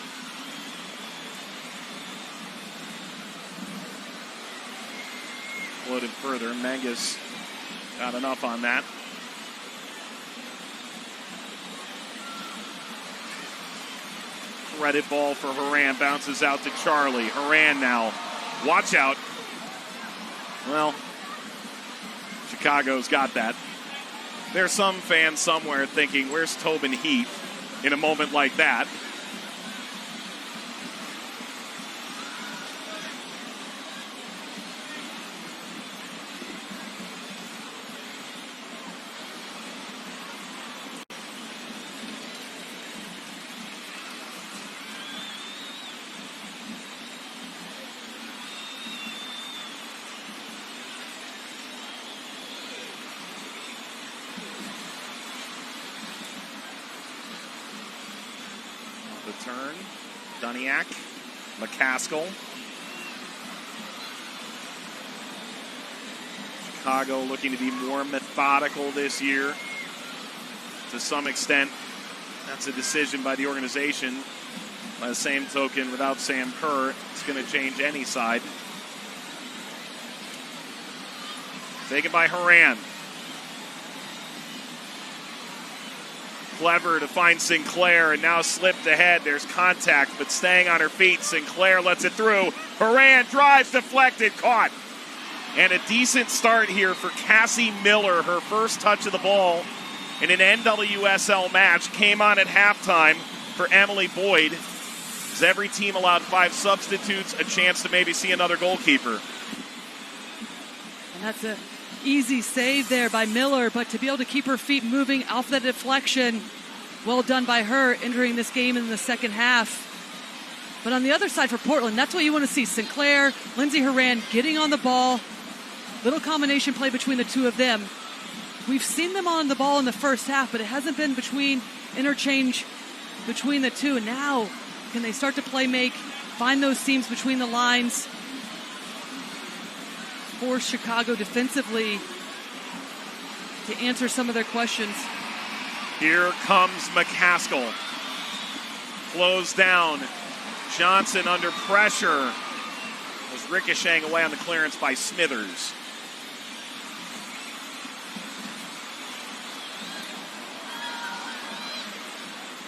Floated further. Menges got enough on that. Threaded ball for Horan. Bounces out to Charlie. Horan now. Watch out. Well, Chicago's got that. There's some fan somewhere thinking, where's Tobin Heath in a moment like that? Turn. Duniak. McCaskill. Chicago looking to be more methodical this year. To some extent, that's a decision by the organization. By the same token, without Sam Kerr, it's going to change any side. Taken by Horan. Clever to find Sinclair, and now slipped ahead. There's contact, but staying on her feet. Sinclair lets it through. Horan drives, deflected, caught. And a decent start here for Cassie Miller. Her first touch of the ball in an NWSL match came on at halftime for Emily Boyd. As every team allowed 5 substitutes, a chance to maybe see another goalkeeper. And that's a easy save there by Miller, but to be able to keep her feet moving off the deflection, well done by her entering this game in the second half. But on the other side for Portland, that's what you want to see. Sinclair, Lindsay Horan getting on the ball. Little combination play between the two of them. We've seen them on the ball in the first half, but it hasn't been between interchange between the two. And now, can they start to play make, find those seams between the lines, force Chicago defensively to answer some of their questions. Here comes McCaskill. Closed down. Johnson under pressure. Was ricocheting away on the clearance by Smithers.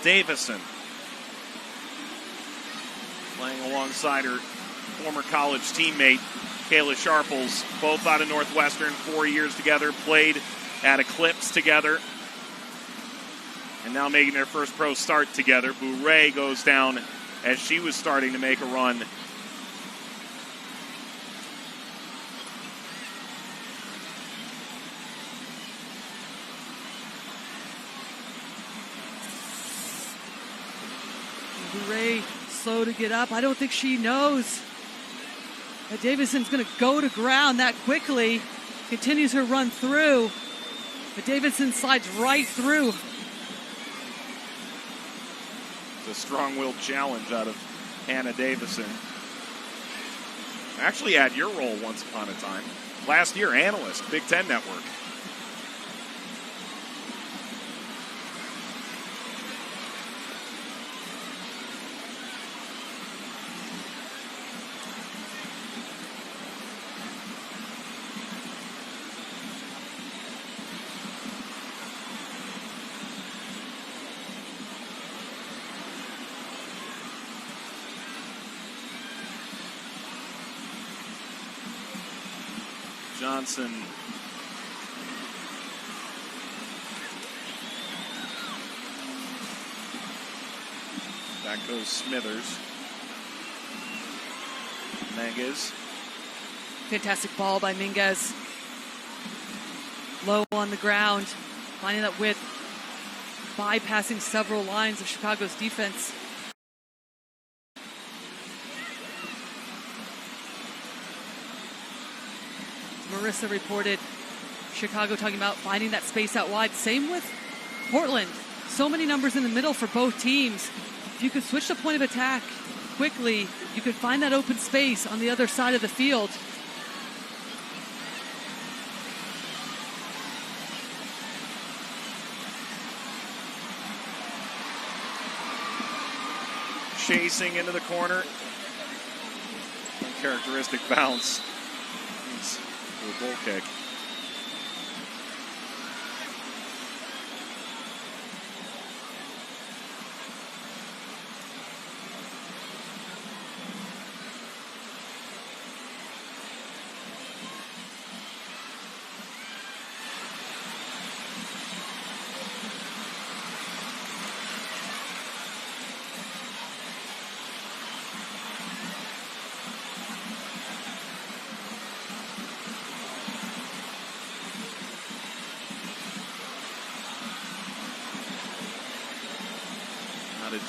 Davison. Playing alongside her former college teammate, Kayla Sharples, both out of Northwestern, 4 years together, played at Eclipse together, and now making their first pro start together. Bourret goes down as she was starting to make a run. Bourret slow to get up. I don't think she knows that Davidson's going to go to ground that quickly. Continues her run through, but Davidson slides right through. It's a strong-willed challenge out of Hannah Davison. Actually had your role once upon a time. Last year, analyst, Big Ten Network. Johnson. Back goes Smithers. Menges. Fantastic ball by Minguez. Low on the ground, finding that width, bypassing several lines of Chicago's defense. Marissa reported Chicago talking about finding that space out wide. Same with Portland. So many numbers in the middle for both teams. If you could switch the point of attack quickly, you could find that open space on the other side of the field. Chasing into the corner. Uncharacteristic bounce. It's a goal kick.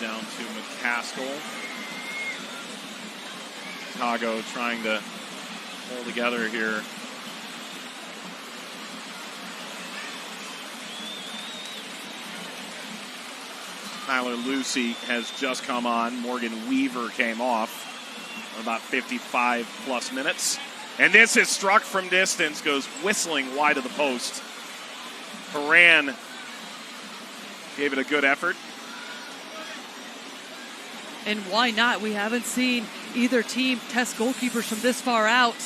Down to McCaskill. Chicago trying to pull together here. Tyler Lucy has just come on. Morgan Weaver came off for about 55 plus minutes. And this is struck from distance, goes whistling wide of the post. Horan gave it a good effort. And why not? We haven't seen either team test goalkeepers from this far out.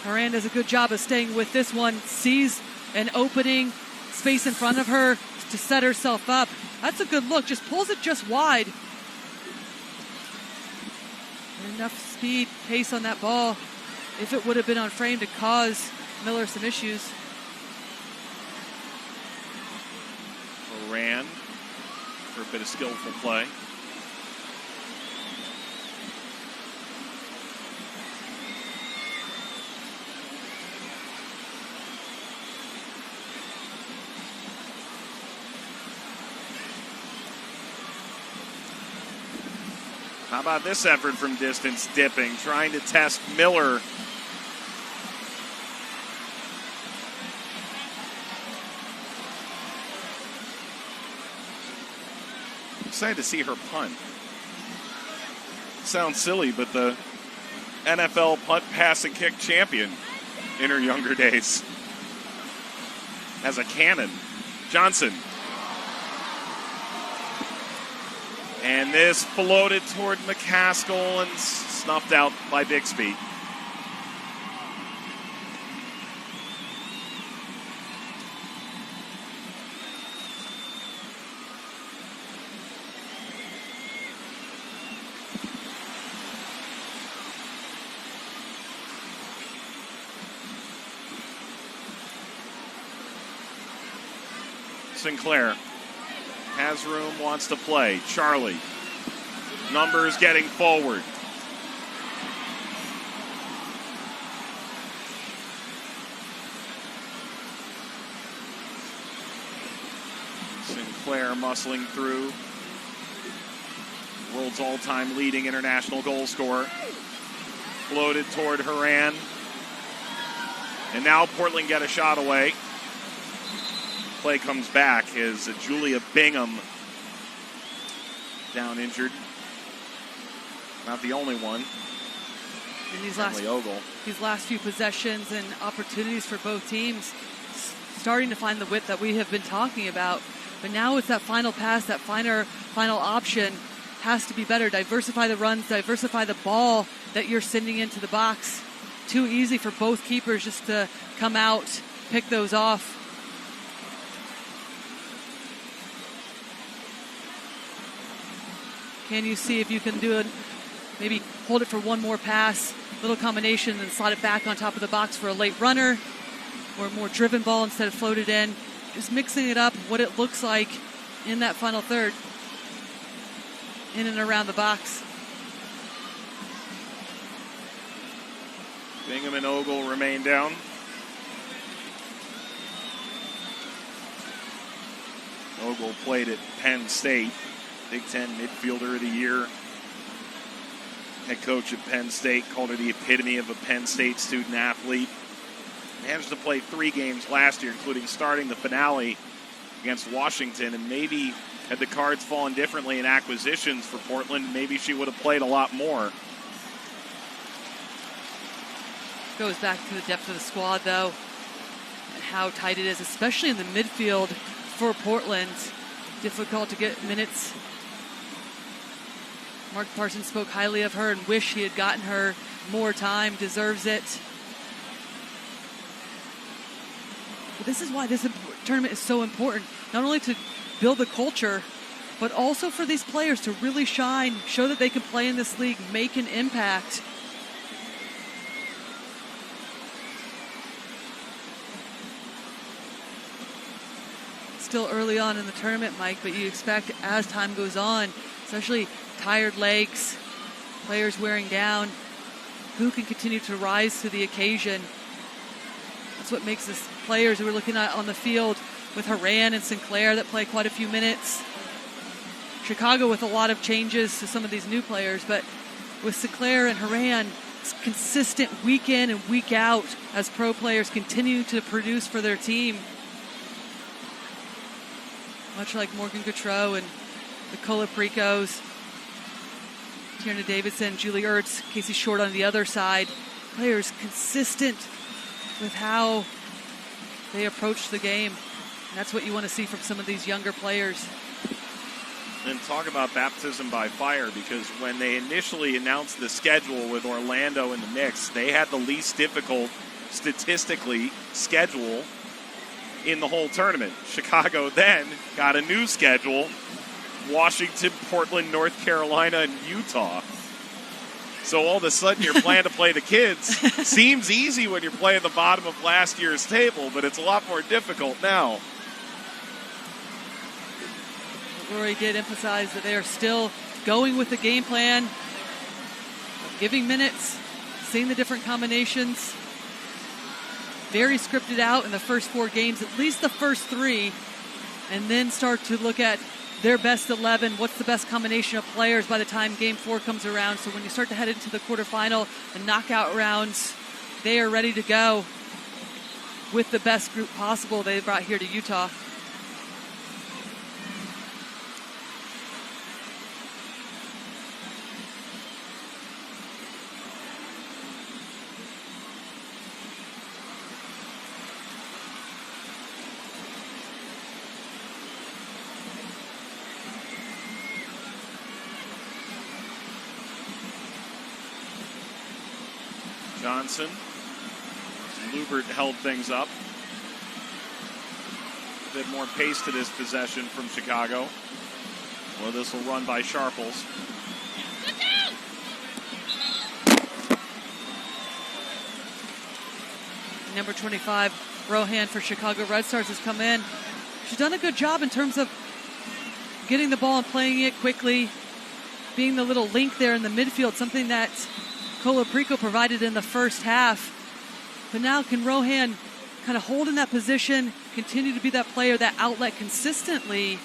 Horan does a good job of staying with this one. Sees an opening space in front of her to set herself up. That's a good look. Just pulls it just wide. Enough speed, pace on that ball. If it would have been on frame to cause Miller some issues. Horan for a bit of skillful play. How about this effort from distance, dipping, trying to test Miller. Excited to see her punt. Sounds silly, but the NFL punt, pass, and kick champion in her younger days. As a cannon. Johnson. And this floated toward McCaskill and snuffed out by Bixby. Sinclair has room, wants to play. Charlie. Numbers getting forward. Sinclair muscling through. World's all-time leading international goal scorer. Floated toward Horan. And now Portland get a shot away. Play comes back as Julia Bingham down injured. Not the only one. In these last few possessions and opportunities for both teams, starting to find the width that we have been talking about. But now it's that final pass, that final option has to be better. Diversify the runs, diversify the ball that you're sending into the box. Too easy for both keepers just to come out, pick those off. Can you see if you can do it? Maybe hold it for one more pass, little combination, and slide it back on top of the box for a late runner or a more driven ball instead of floated in. Just mixing it up, what it looks like in that final third, in and around the box. Bingham and Ogle remain down. Ogle played at Penn State, Big Ten Midfielder of the Year. head coach at Penn State, called her the epitome of a Penn State student athlete. Managed to play 3 games last year, including starting the finale against Washington, and maybe had the cards fallen differently in acquisitions for Portland, maybe she would have played a lot more. Goes back to the depth of the squad, though, and how tight it is, especially in the midfield for Portland. Difficult to get minutes. Mark Parsons spoke highly of her and wish he had gotten her more time, deserves it. But this is why this tournament is so important, not only to build the culture, but also for these players to really shine, show that they can play in this league, make an impact. Still early on in the tournament, Mike, but you expect as time goes on, especially tired legs, players wearing down, who can continue to rise to the occasion. That's what makes this players who we're looking at on the field with Horan and Sinclair that play quite a few minutes. Chicago with a lot of changes to some of these new players, but with Sinclair and Horan, it's consistent week in and week out as pro players continue to produce for their team. Much like Morgan Gautreau and the Colapricos, Tierna Davidson, Julie Ertz, Casey Short on the other side. Players consistent with how they approach the game. And that's what you want to see from some of these younger players. And talk about baptism by fire, because when they initially announced the schedule with Orlando in the mix, they had the least difficult, statistically, schedule in the whole tournament. Chicago then got a new schedule: Washington, Portland, North Carolina, and Utah. So all of a sudden your plan to play the kids seems easy when you're playing the bottom of last year's table, but it's a lot more difficult now. Rory did emphasize that they are still going with the game plan, of giving minutes, seeing the different combinations. Very scripted out in the first 4 games, at least the first 3, and then start to look at their best 11, what's the best combination of players by the time game 4 comes around. So when you start to head into the quarterfinal, the knockout rounds, they are ready to go with the best group possible they brought here to Utah. Johnson. Lubert held things up. A bit more pace to this possession from Chicago. Well, this will run by Sharples. Number 25, Rohan for Chicago Red Stars has come in. She's done a good job in terms of getting the ball and playing it quickly, being the little link there in the midfield, something that Colaprico provided in the first half. But now can Rohan kind of hold in that position, continue to be that player, that outlet consistently.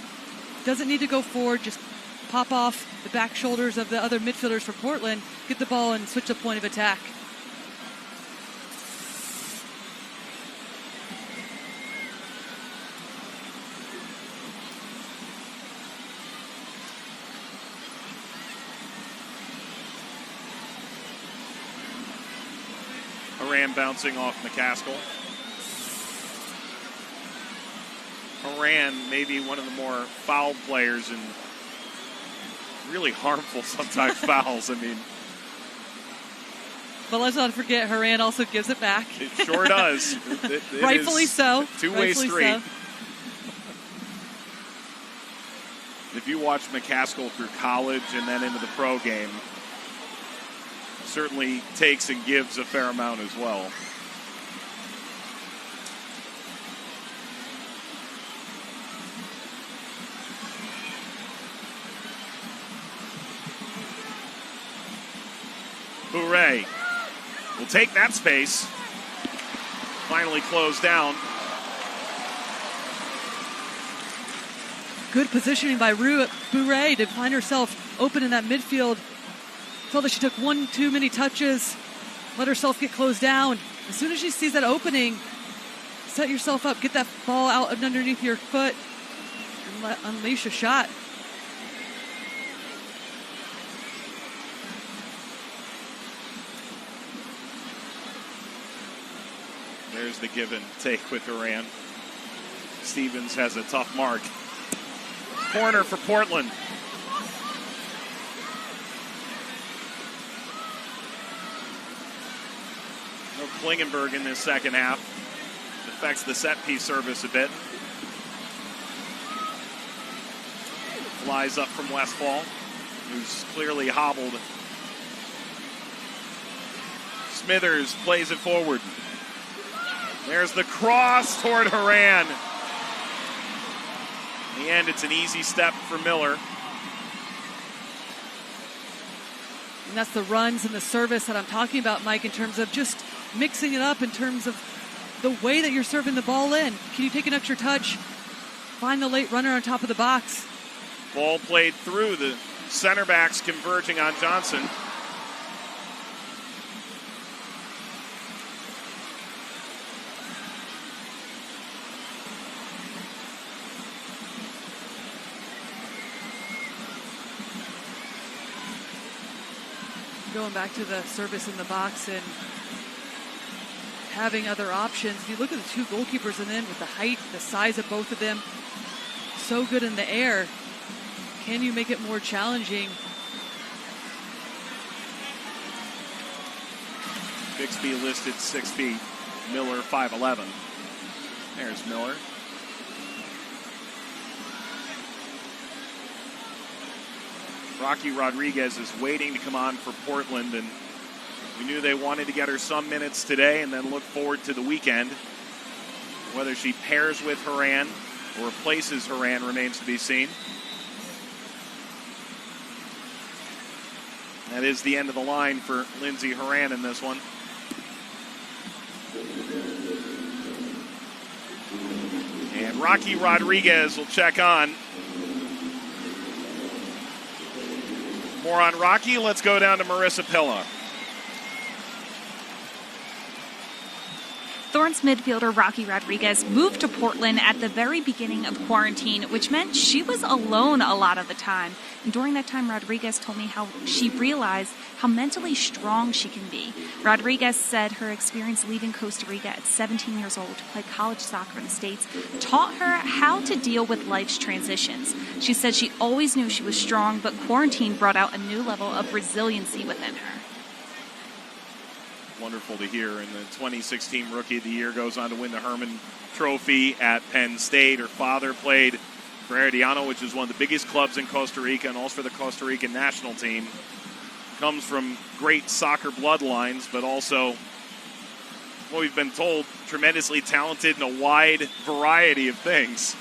Doesn't need to go forward, just pop off the back shoulders of the other midfielders for Portland, get the ball and switch the point of attack. Horan bouncing off McCaskill. Horan, maybe one of the more foul players and really harmful sometimes fouls. I mean, but let's not forget, Horan also gives it back. It sure does. It Rightfully so. Two-way street. So. If you watch McCaskill through college and then into the pro game, certainly takes and gives a fair amount as well. Hooray. Will take that space. Finally closed down. Good positioning by Bouret to find herself open in that midfield. Felt that she took one too many touches, let herself get closed down. As soon as she sees that opening, set yourself up, get that ball out underneath your foot, and unleash a shot. There's the give and take with Horan. Stevens has a tough mark. Corner for Portland. No Klingenberg in this second half. Affects the set piece service a bit. Flies up from Westfall, who's clearly hobbled. Smithers plays it forward. There's the cross toward Horan. In the end, it's an easy step for Miller. And that's the runs and the service that I'm talking about, Mike, in terms of just mixing it up in terms of the way that you're serving the ball in. Can you take an extra touch? Find the late runner on top of the box. Ball played through, the center backs converging on Johnson. Going back to the service in the box and having other options. If you look at the two goalkeepers and then with the height, the size of both of them, so good in the air. Can you make it more challenging? Bixby listed 6 feet. Miller 5'11". There's Miller. Rocky Rodriguez is waiting to come on for Portland, and we knew they wanted to get her some minutes today and then look forward to the weekend. Whether she pairs with Horan or replaces Horan remains to be seen. That is the end of the line for Lindsey Horan in this one. And Rocky Rodriguez will check on. More on Rocky. Let's go down to Marissa Pilla. Thorns midfielder Rocky Rodriguez moved to Portland at the very beginning of quarantine, which meant she was alone a lot of the time. And during that time, Rodriguez told me how she realized how mentally strong she can be. Rodriguez said her experience leaving Costa Rica at 17 years old to play college soccer in the States taught her how to deal with life's transitions. She said she always knew she was strong, but quarantine brought out a new level of resiliency within her. Wonderful to hear. And the 2016 Rookie of the Year goes on to win the Herman Trophy at Penn State. Her father played for Herediano, which is one of the biggest clubs in Costa Rica, and also for the Costa Rican national team. Comes from great soccer bloodlines, but also, what we've been told, tremendously talented in a wide variety of things.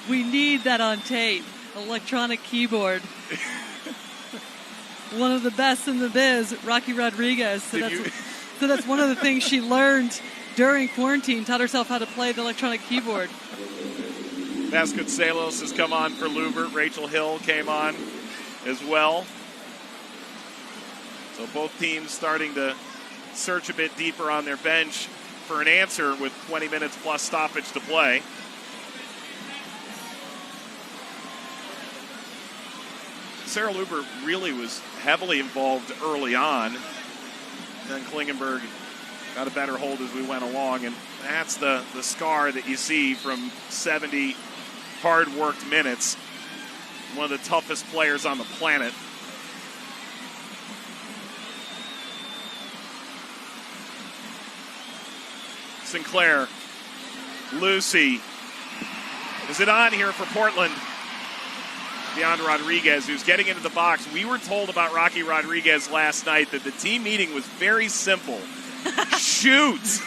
We need that on tape. Electronic keyboard. One of the best in the biz, Rocky Rodriguez. So that's one of the things she learned during quarantine, taught herself how to play the electronic keyboard. Vasconcelos has come on for Lubert. Rachel Hill came on as well. So both teams starting to search a bit deeper on their bench for an answer with 20 minutes plus stoppage to play. Sarah Lubert really was heavily involved early on. Then Klingenberg got a better hold as we went along, and that's the scar that you see from 70 hard-worked minutes. One of the toughest players on the planet. Sinclair, Lucy. Is it on here for Portland? Beyond Rodriguez, who's getting into the box. We were told about Rocky Rodriguez last night that the team meeting was very simple. Shoot!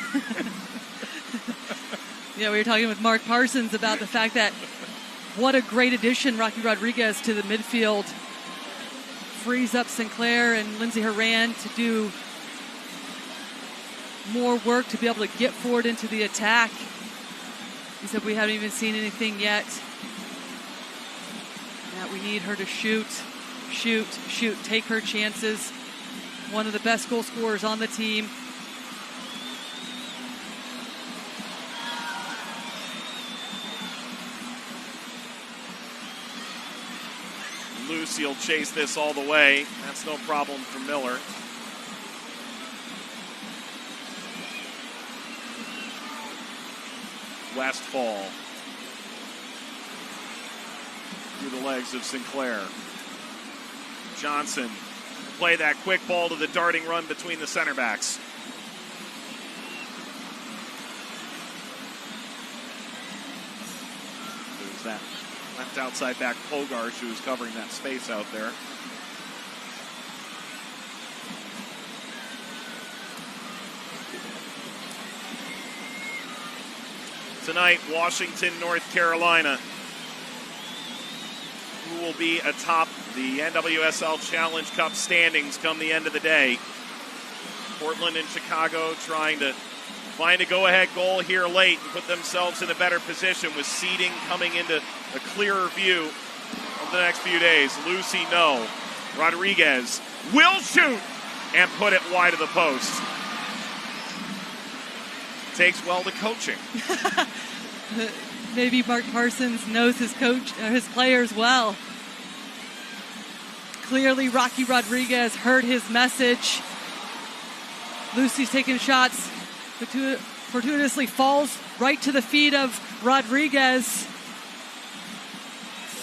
Yeah, we were talking with Mark Parsons about the fact that what a great addition Rocky Rodriguez to the midfield. Frees up Sinclair and Lindsey Horan to do more work to be able to get forward into the attack. He said we haven't even seen anything yet. That we need her to shoot. shoot, take her chances. One of the best goal scorers on the team. Lucy will chase this all the way. That's no problem for Miller. Westfall. Through the legs of Sinclair. Johnson play that quick ball to the darting run between the center backs. There's that left outside back Pogarsh, who was covering that space out there. Tonight, Washington, North Carolina, who will be atop the NWSL Challenge Cup standings come the end of the day. Portland and Chicago trying to find a go-ahead goal here late and put themselves in a better position with seeding coming into a clearer view of the next few days. Lucy, no. Rodriguez will shoot and put it wide of the post. Takes well to coaching. Maybe Mark Parsons knows his coach, his players well. Clearly, Rocky Rodriguez heard his message. Lucy's taking shots. Fortuitously falls right to the feet of Rodriguez.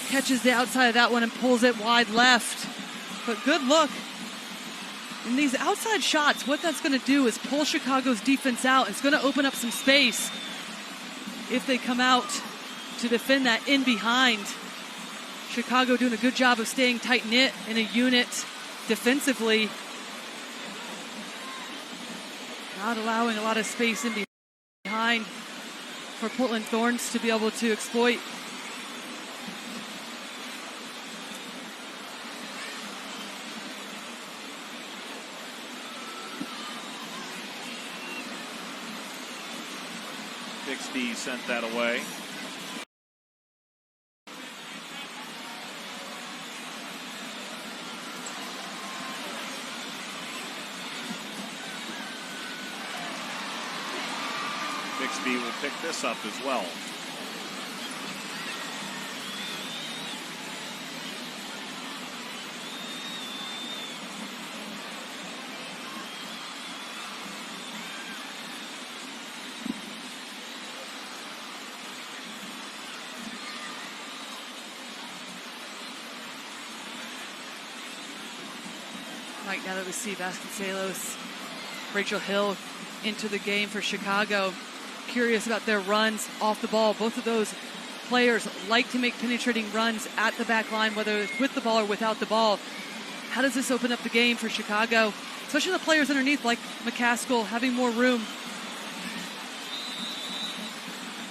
Catches the outside of that one and pulls it wide left. But good look. In these outside shots, what that's going to do is pull Chicago's defense out. It's going to open up some space if they come out to defend that in behind. Chicago doing a good job of staying tight-knit in a unit defensively. Not allowing a lot of space in behind for Portland Thorns to be able to exploit. Bixby sent that away. Bixby will pick this up as well. Right now that we see Vasconcelos, Rachel Hill into the game for Chicago. Curious about their runs off the ball. Both of those players like to make penetrating runs at the back line, whether it's with the ball or without the ball. How does this open up the game for Chicago? Especially the players underneath like McCaskill having more room.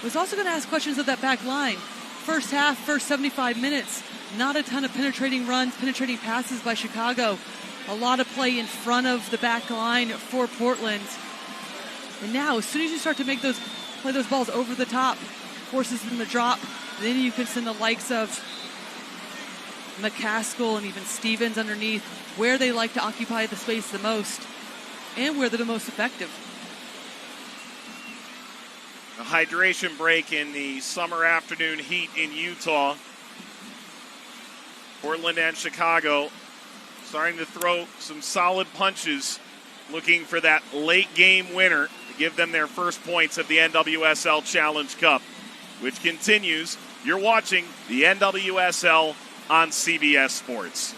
Was also going to ask questions of that back line. First half, first 75 minutes, not a ton of penetrating runs, penetrating passes by Chicago. A lot of play in front of the back line for Portland. And now, as soon as you start to play those balls over the top, forces them to drop, then you can send the likes of McCaskill and even Stevens underneath, where they like to occupy the space the most and where they're the most effective. A hydration break in the summer afternoon heat in Utah. Portland and Chicago starting to throw some solid punches, looking for that late game winner to give them their first points of the NWSL Challenge Cup, which continues. You're watching the NWSL on CBS Sports.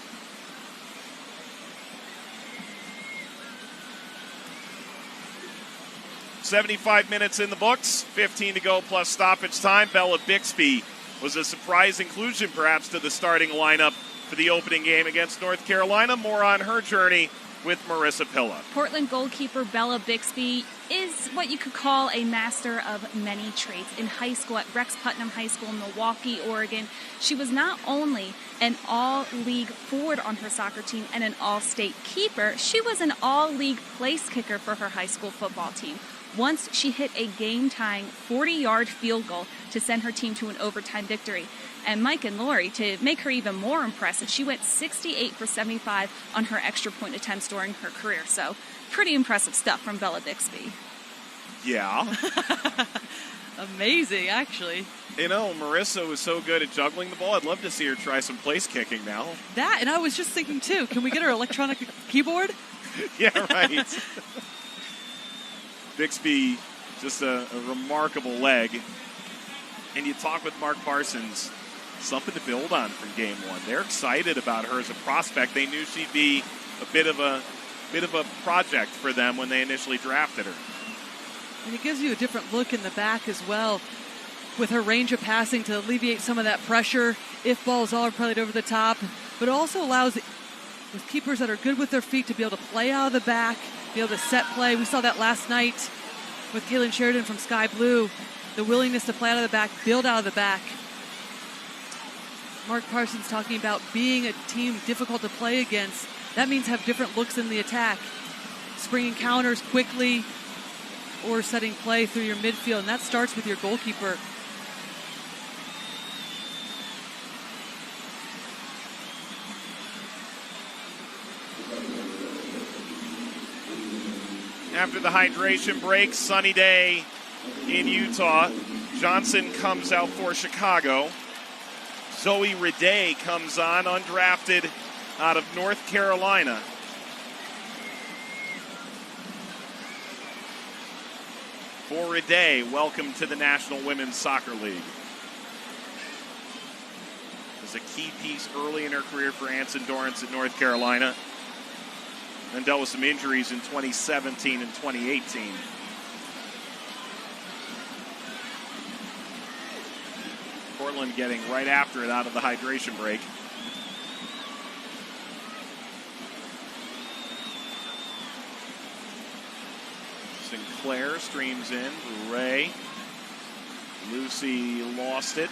"75 minutes in the books, 15 to go plus stoppage time." Bella Bixby was a surprise inclusion perhaps to the starting lineup for the opening game against North Carolina. More on her journey with Marissa Pilla. Portland goalkeeper Bella Bixby is what you could call a master of many trades. In high school at Rex Putnam High School in Milwaukee, Oregon, she was not only an all-league forward on her soccer team and an all-state keeper, she was an all-league place kicker for her high school football team. Once she hit a game-tying 40-yard field goal to send her team to an overtime victory. And Mike and Lori, to make her even more impressive, she went 68 for 75 on her extra point attempts during her career. So pretty impressive stuff from Bella Bixby. Yeah. Amazing, actually. You know, Marissa was so good at juggling the ball. I'd love to see her try some place kicking now. That, and I was just thinking, too, can we get her electronic keyboard? Yeah, right. Bixby, just a remarkable leg. And you talk with Mark Parsons, something to build on from game one. They're excited about her as a prospect. They knew she'd be a bit of a project for them when they initially drafted her. And it gives you a different look in the back as well, with her range of passing to alleviate some of that pressure if balls are played over the top. But it also allows, with keepers that are good with their feet, to be able to play out of the back, be able to set play. We saw that last night with Kaylin Sheridan from Sky Blue, the willingness to play out of the back, build out of the back. Mark Parsons talking about being a team difficult to play against. That means have different looks in the attack. Springing counters quickly or setting play through your midfield. And that starts with your goalkeeper. After the hydration break, sunny day in Utah. Johnson comes out for Chicago. Zoe Riday comes on, undrafted out of North Carolina. For Riday, welcome to the National Women's Soccer League. Was a key piece early in her career for Anson Dorrance at North Carolina. Then dealt with some injuries in 2017 and 2018. Portland getting right after it out of the hydration break. Sinclair streams in. Ray. Lucy lost it.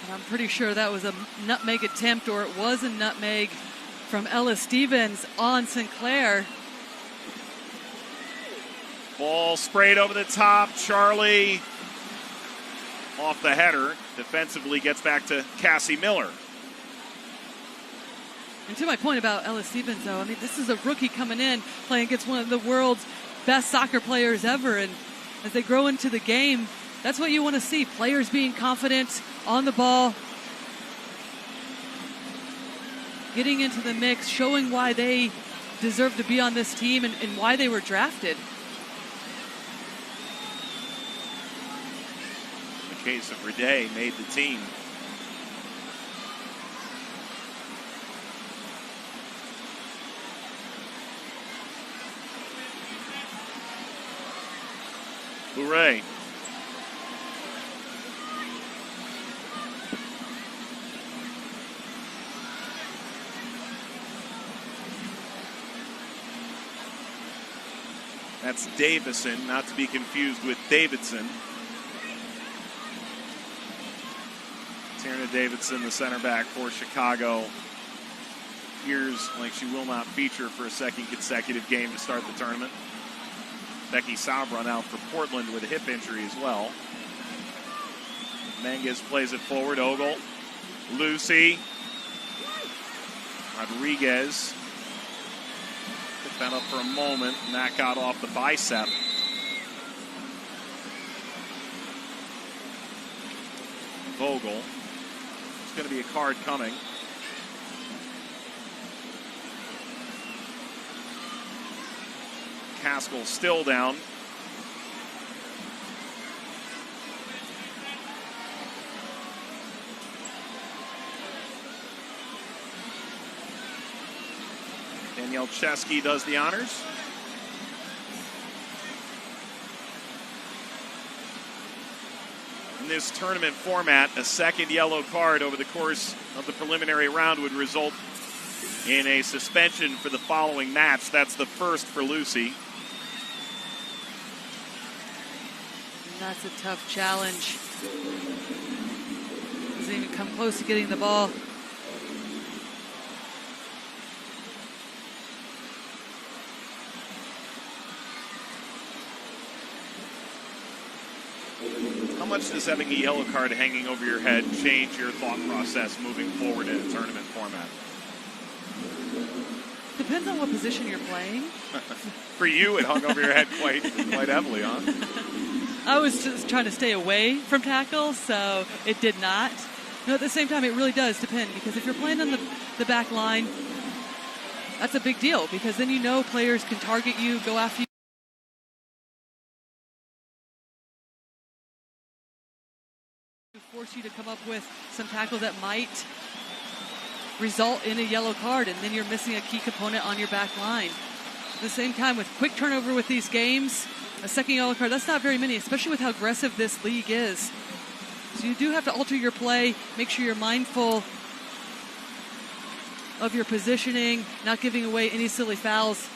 And I'm pretty sure that was a nutmeg attempt, or it was a nutmeg from Ella Stevens on Sinclair. Ball sprayed over the top. Charlie off the header. Defensively gets back to Cassie Miller. And to my point about Ella Stevens, though, I mean, this is a rookie coming in, playing against one of the world's best soccer players ever. And as they grow into the game, that's what you want to see. Players being confident on the ball, getting into the mix, showing why they deserve to be on this team and why they were drafted. In the case of Riday, made the team. Hooray. That's Davison, not to be confused with Davidson. Tierna Davidson, the center back for Chicago, appears like she will not feature for a second consecutive game to start the tournament. Becky Sauerbrunn out for Portland with a hip injury as well. Menges plays it forward. Ogle. Lucy. Rodriguez. Picked that up for a moment, and that got off the bicep. Vogel. There's going to be a card coming. Haskell still down. Danielle Chesky does the honors. In this tournament format, a second yellow card over the course of the preliminary round would result in a suspension for the following match. That's the first for Lucy. That's a tough challenge. Doesn't even come close to getting the ball. How much does having a yellow card hanging over your head change your thought process moving forward in a tournament format? Depends on what position you're playing. For you, it hung over your head quite heavily, huh? I was just trying to stay away from tackles, so it did not. No, at the same time, it really does depend, because if you're playing on the back line, that's a big deal, because then you know players can target you, go after you. Force you to come up with some tackles that might result in a yellow card, and then you're missing a key component on your back line. At the same time, with quick turnover with these games, a second yellow card, that's not very many, especially with how aggressive this league is. So you do have to alter your play, make sure you're mindful of your positioning, not giving away any silly fouls.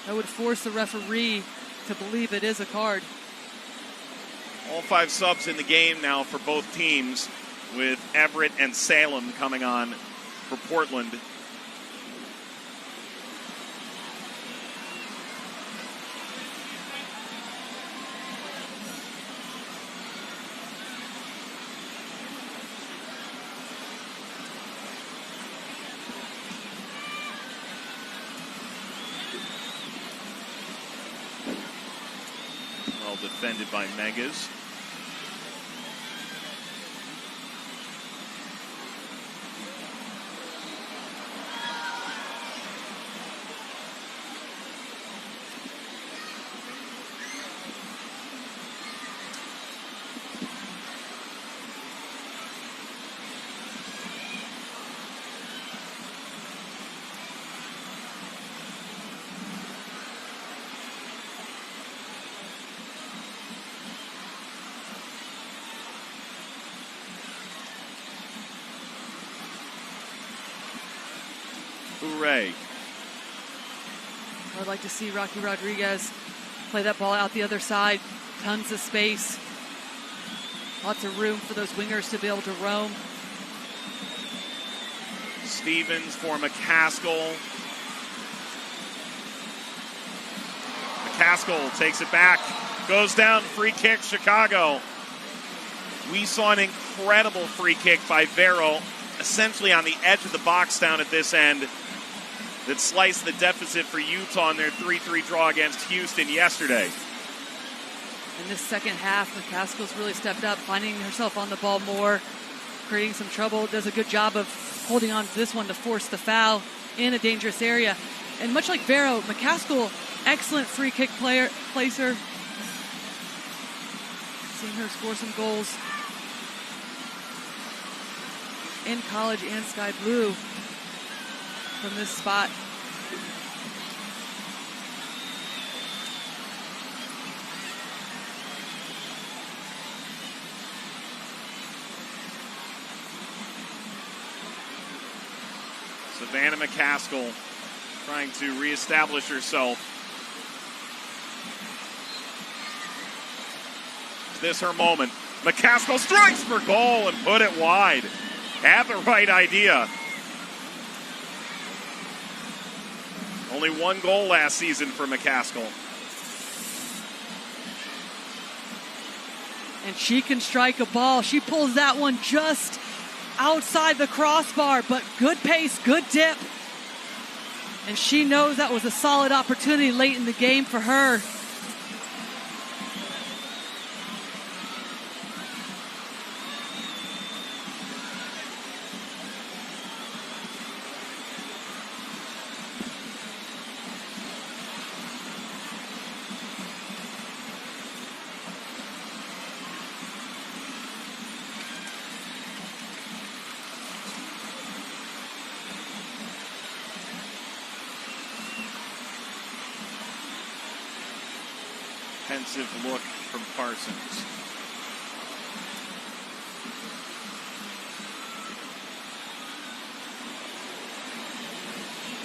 That would force the referee to believe it is a card. All 5 subs in the game now for both teams, with Everett and Salem coming on for Portland. Well defended by Megas. Hooray. I'd like to see Rocky Rodriguez play that ball out the other side. Tons of space. Lots of room for those wingers to be able to roam. Stevens for McCaskill. McCaskill takes it back. Goes down, free kick, Chicago. We saw an incredible free kick by Vero, essentially on the edge of the box down at this end, that sliced the deficit for Utah in their 3-3 draw against Houston yesterday. In this second half, McCaskill's really stepped up, finding herself on the ball more, creating some trouble. Does a good job of holding on to this one to force the foul in a dangerous area. And much like Vero, McCaskill, excellent free kick placer. Seeing her score some goals in college and Sky Blue from this spot. Savannah McCaskill trying to reestablish herself. Is this her moment? McCaskill strikes for goal and put it wide. Had the right idea. Only 1 goal last season for McCaskill. And she can strike a ball. She pulls that one just outside the crossbar, but good pace, good dip. And she knows that was a solid opportunity late in the game for her. Pensive look from Parsons.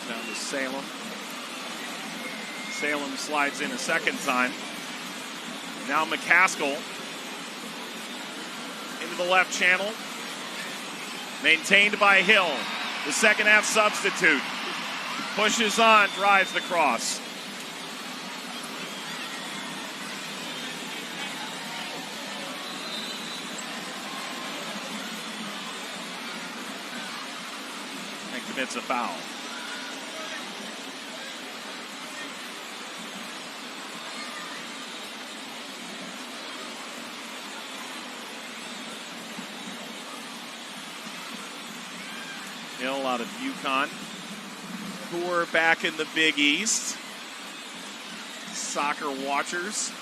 Down to Salem. Salem slides in a second time. Now McCaskill into the left channel. Maintained by Hill. The second half substitute. Pushes on, drives the cross. commits a foul. Hill out of UConn, who are back in the Big East. Soccer watchers.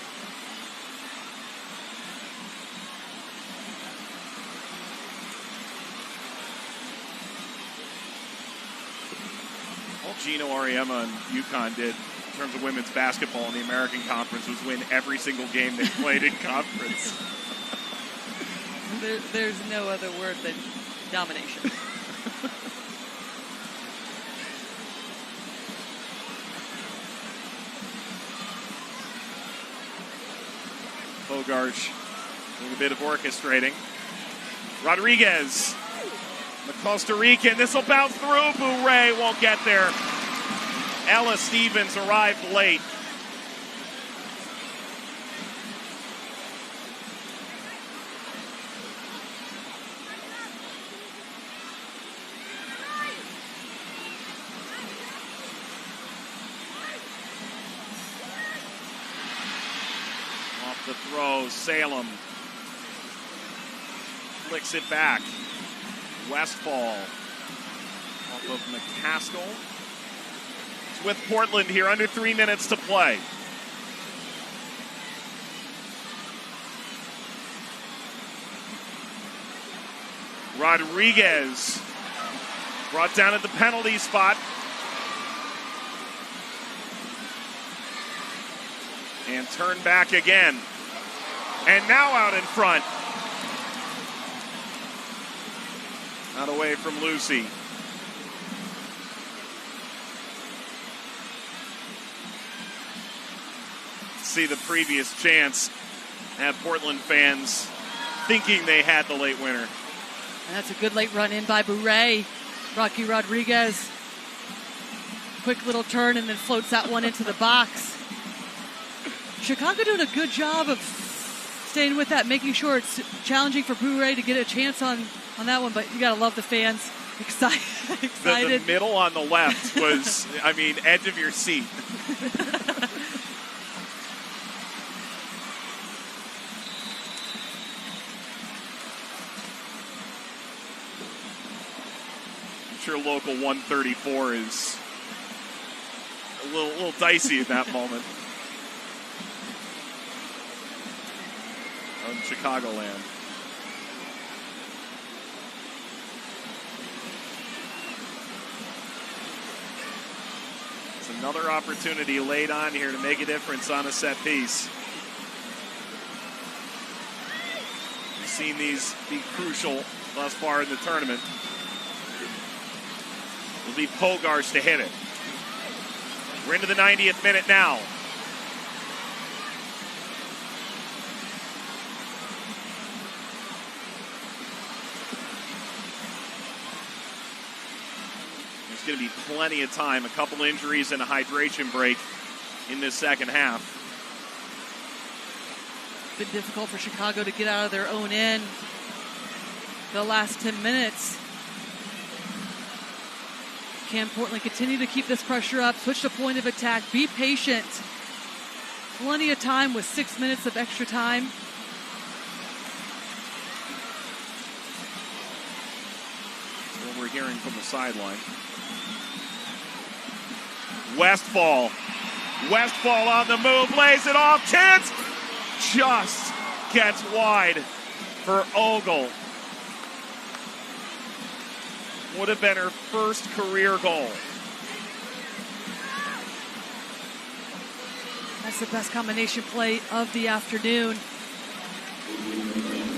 All Gino Auriemma and UConn did in terms of women's basketball in the American Conference was win every single game they played in conference. There's no other word than domination. Bogarch doing a bit of orchestrating. Rodriguez, the Costa Rican. This will bounce through. Bourret won't get there. Ella Stevens arrived late. The throw, Salem flicks it back. Westfall off of McCaskill. It's with Portland here, under 3 minutes to play. Rodriguez brought down at the penalty spot. And turn back again. And now out in front. Not away from Lucy. See the previous chance. Have Portland fans thinking they had the late winner. And that's a good late run in by Bourret. Rocky Rodriguez. Quick little turn and then floats that one into the box. Chicago doing a good job of staying with that, making sure it's challenging for Bourret to get a chance on that one, but you got to love the fans. Excited. The middle on the left was, edge of your seat. I'm sure local 134 is a little dicey in that moment. On Chicagoland. It's another opportunity laid on here to make a difference on a set piece. We've seen these be crucial thus far in the tournament. It'll be Bogarch to hit it. We're into the 90th minute now. Going to be plenty of time, a couple injuries and a hydration break in this second half. Been difficult for Chicago to get out of their own end the last 10 minutes. Can Portland continue to keep this pressure up, switch to point of attack, be patient. Plenty of time with 6 minutes of extra time. That's what we're hearing from the sideline. Westfall on the move, lays it off, chance, just gets wide for Ogle. Would have been her first career goal. That's the best combination play of the afternoon.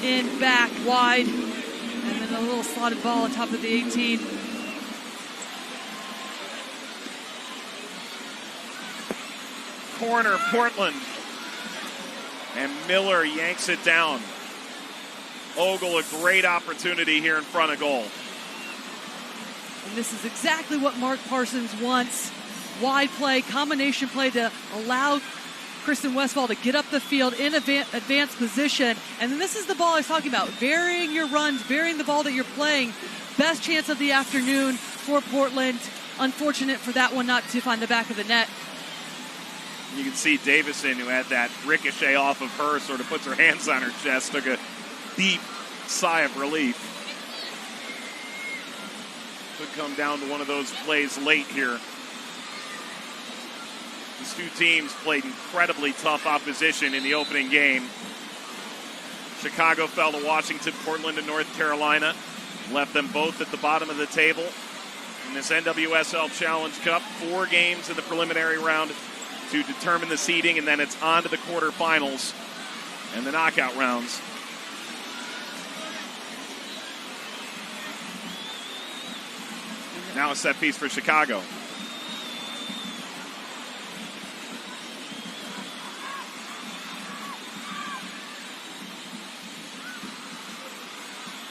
In, back, wide, and then a little slotted ball on top of the 18. Corner, Portland. And Miller yanks it down. Ogle, a great opportunity here in front of goal. And this is exactly what Mark Parsons wants. Wide play, combination play to allow Kristen Westfall to get up the field in advanced position. And then this is the ball I was talking about. Varying your runs, varying the ball that you're playing. Best chance of the afternoon for Portland. Unfortunate for that one not to find the back of the net. You can see Davison, who had that ricochet off of her, sort of puts her hands on her chest, took a deep sigh of relief. Could come down to one of those plays late here. These two teams played incredibly tough opposition in the opening game. Chicago fell to Washington, Portland, and North Carolina. Left them both at the bottom of the table in this NWSL Challenge Cup. 4 games in the preliminary round to determine the seeding, and then it's on to the quarterfinals and the knockout rounds. Now a set piece for Chicago.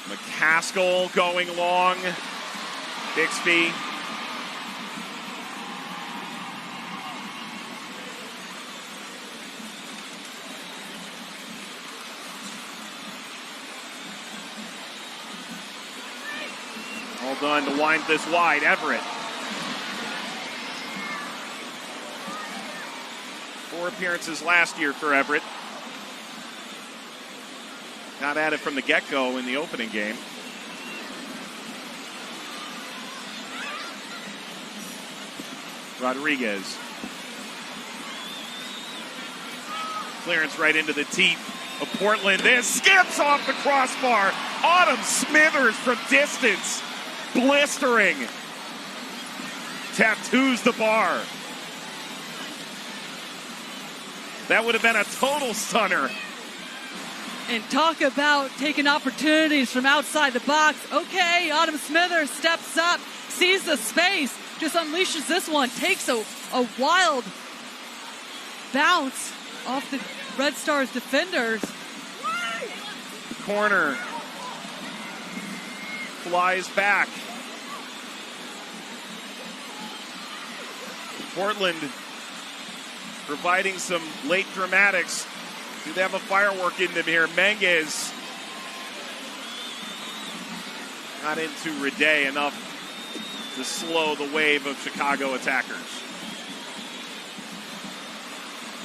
McCaskill going long. Bixby. All done to wind this wide. Everett. 4 appearances last year for Everett. Got at it from the get-go in the opening game. Rodriguez. Clearance right into the teeth of Portland. This skips off the crossbar. Autumn Smithers from distance. Blistering. Tattoos the bar. That would have been a total stunner. And talk about taking opportunities from outside the box. Okay, Autumn Smithers steps up, sees the space, just unleashes this one, takes a wild bounce off the Red Stars defenders. Corner. Flies back. Portland providing some late dramatics. Do they have a firework in them here? Menges got into Rede enough to slow the wave of Chicago attackers.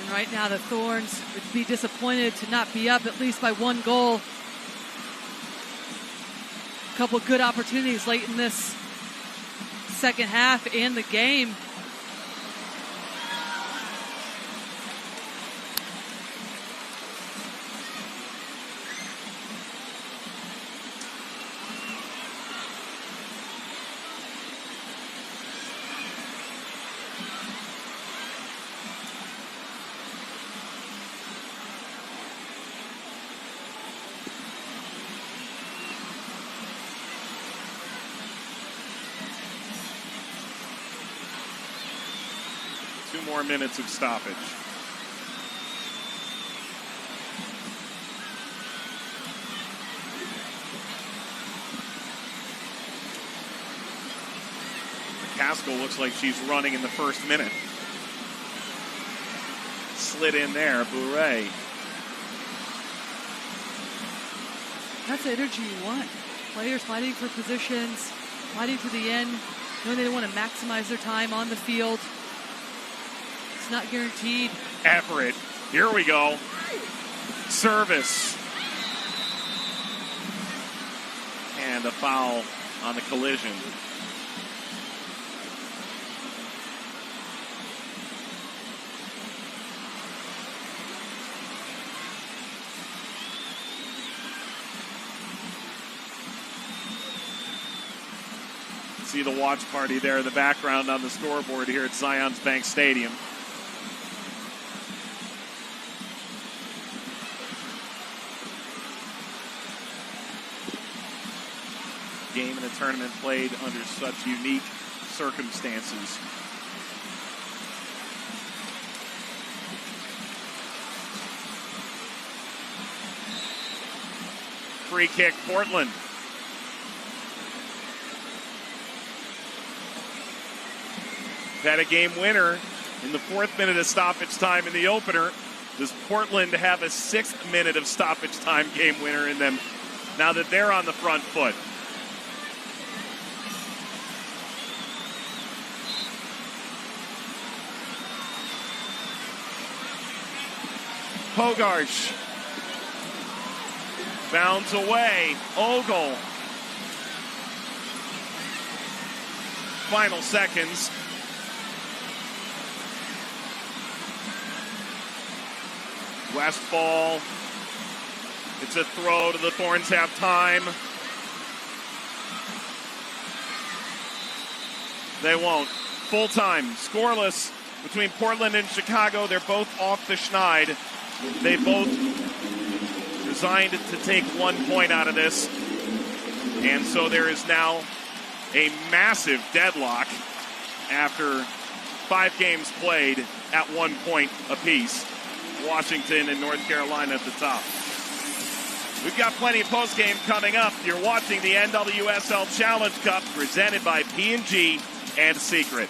And right now the Thorns would be disappointed to not be up at least by 1 goal. A couple good opportunities late in this second half and the game. More minutes of stoppage. McCaskill looks like she's running in the first minute. Slid in there, Bourret. That's the energy you want. Players fighting for positions, fighting to the end, knowing they don't want to maximize their time on the field. Not guaranteed. Everett, here we go. Service. And a foul on the collision. See the watch party there in the background on the scoreboard here at Zions Bank Stadium. Game in a tournament played under such unique circumstances. Free kick, Portland. Had a game winner in the 4th minute of stoppage time in the opener. Does Portland have a 6th minute of stoppage time game winner in them now that they're on the front foot? Hogarth bounds away. Ogle. Final seconds. Westfall. It's a throw to the Thorns have time. They won't. Full time. Scoreless between Portland and Chicago. They're both off the schneid. They both designed to take 1 point out of this. And so there is now a massive deadlock after 5 games played at 1 point apiece. Washington and North Carolina at the top. We've got plenty of postgame coming up. You're watching the NWSL Challenge Cup presented by P&G and Secret.